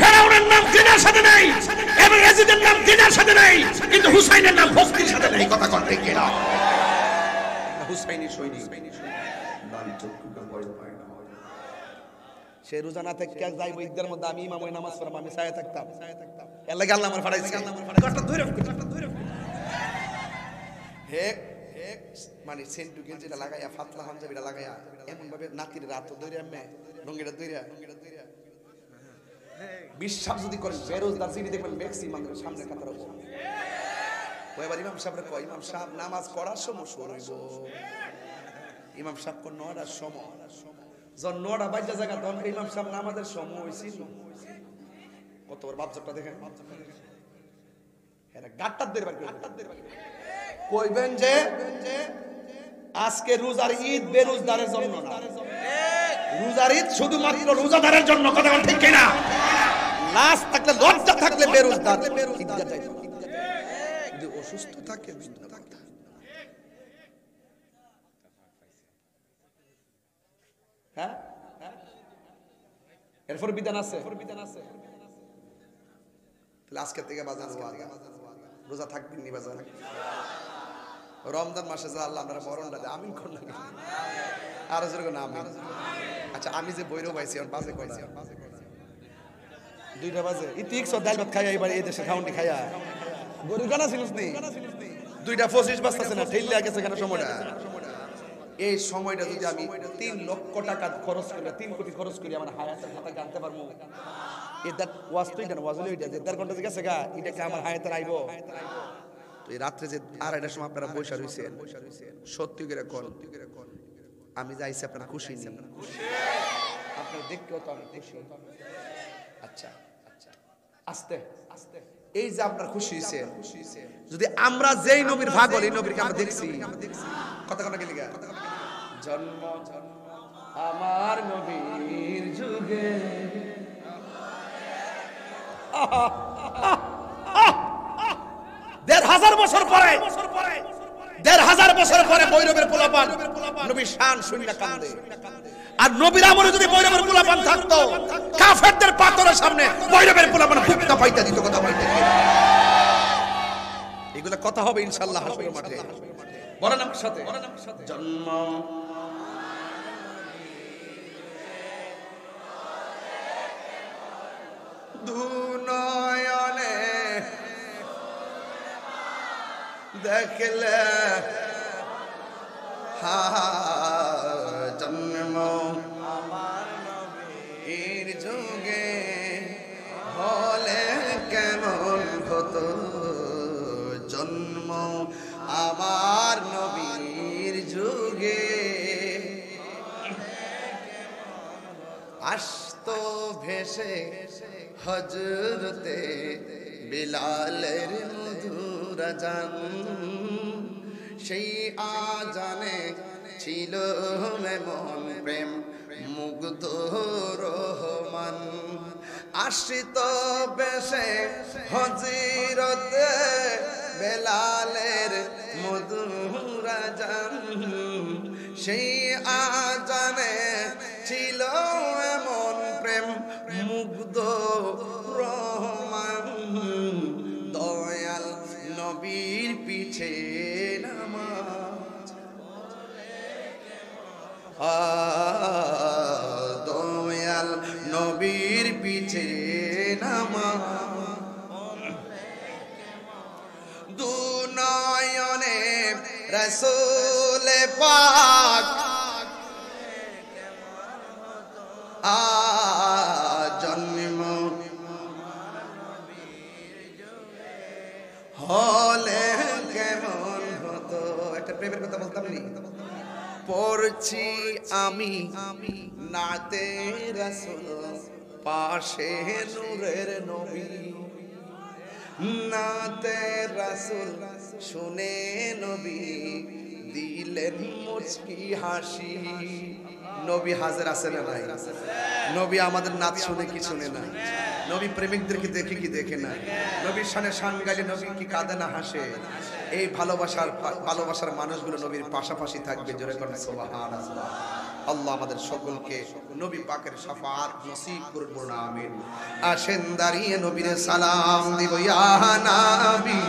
ফেরাউনের নাম ঘৃণার সাথে নেই, এবং ইয়াজিদের নাম ঘৃণার সাথে নেই, কিন্তু হুসাইনের নাম ভক্তির সাথে নেই। কথা কর ঠিক কিনা? হুসাইনি সৈনিক লাল চক্ষুটা ভয় পায় না। সে রোজানা থেকে যাইব ঈদের মধ্যে আমি ইমাম নামাজ পড়াম, আমি সায়া থাকতাম, এর লাগি আল্লাহ আমার ফাড়াইছে। কথা ধরে হে মানে সেন্টু গেঞ্জিটা লাগাইয়া ফাতলা পাঞ্জাবিটা লাগাইয়া এমন ভাবে নাতির রাত ধরে এমনি রঙিটা ধইরা বিশ্বাস যদি করেন বেরোজগার যিনি দেখবেন ম্যাক্সিমাম সামনে কাতার হবো। এবার ইমাম সাহেবরা কয় ইমাম সাহেব নামাজ পড়ার সময় শুরু হইব, ইমাম সাহেব কোন 9টার সময়, যখন 9টা বাজে জায়গা তখন ইমাম সাহেব নামাজের সময় হয়েছিল। কত বড় বাপজপটা দেখেন, এরা গাট্টার দেড় বার কইবেন যে আজকে রোজার ঈদ বেরোজদারের জন্য না, রোজার ঈদ শুধুমাত্র রোজাদারের জন্য। কথা ঠিক কিনা? লাশ থাকলে লজ্জা থাকলে বেরোজদার ঈদগাহ যাইতো না, যদি অসুস্থ থাকে হ্যাঁ এরপর বিধান আছে। তাহলে আজকে থেকে বাজার রোজা থাকবেন নি বাজার? রমজান মাসে যা আল্লাহ আমরা মরণটা দেয় আমিন কর না আরো যেরকম আমিন। আচ্ছা আমি যে বৈরব পাইছি বাজে কয়টা? 2টা বাজে। ইতিক সব ডাল ভাত খাইয়া এবার এই দেশে খাউন্ডি খাইয়া গরু গানা ছিলিস নি? 2টা 25 বাজতেছে না, ঠেললে গেছে কেন সময়টা? এই সময়টা যদি আমি 3 লক্ষ টাকা খরচ করি, 3 কোটি খরচ করি আমার হায়াতের কথা জানতে পারবো। এটা ওয়াজ তো এটা ওয়াজ হলো এটা 1.5 ঘন্টা গেছে গা, এটা কি আমার হায়াতের আইবো? তো এই রাত্রে যে 2:30টার সময় আপনারা বসে রইছেন, সত্যি করে কোন আমি যাইছি আপনারা খুশি নি? আপনারা দেখতেও তো আমি খুশি। আচ্ছা আচ্ছা আস্তে আস্তে এই যে আপনার খুশি হইছে, যদি আমরা যেই নবীর ভাগ হই, নবীকে আমরা দেখছি কথা কথা কি লিখা, জন্ম আমার নবীর যুগে, ১,৫০০ বছর পরে, ১,৫০০ বছর পরে বৈরবের পোলাপান নবীর শান শুনিয়া কান্দে। আর নবীর আমলে যদি বৈরবের পোলাপান থাকতো, কাফেরদের পাথরের সামনে বৈরবের পোলাপান বুকটা পাইতা দিত, কথা পাইতে। এগুলা কথা হবে ইনশাআল্লাহ হাসরের মাঠে। বলেন আমার সাথে, জন্ম দুনয়নে দেখলে, জন্ম আমার নবীর যুগে হলে কেমন হতো, জন্ম আমার নবীর যুগে আসতো ভেসে হযরতে বিলালের মধুর আযান, সেই আজানে ছিল মন প্রেম মুগ্ধ রহমান, আসিত বেশে হযরতে বেলালের মধুর আযান, সেই আজানে ছিল এমন প্রেম মুগ্ধ রহমান, দয়াল নবীর পিছে নামাজ, দয়াল নবীর পিছে নামাজ, দুনয়নে রাসূল পাক জন্ম হলে কেমন হতো। একটা প্রেমের কথা বলতাম নি, পড়ছি আমি নাতে রাসূল, পাশে নূরের নবী, নাতে রাসূল শুনে নবী দিলেন মুচকি হাসি। নবী হাজির আছে না নাই? নবী আমাদের নাচ শুনে কি শুনে না? নবী প্রেমিকদেরকে দেখে কি দেখে না? নবীর শানে শান গাইলে নবী কি কাঁদে না হাসে? এই ভালোবাসার মানুষগুলো নবীর পাশাপাশি থাকবে, জোরে করেন সুবহানাল্লাহ। আল্লাহ আমাদের সকলকে নবী পাকের শাফাআত নসিব করুন, আমিন। আসেন দাঁড়িয়ে নবীর সালাম দিব, ইয়া নবী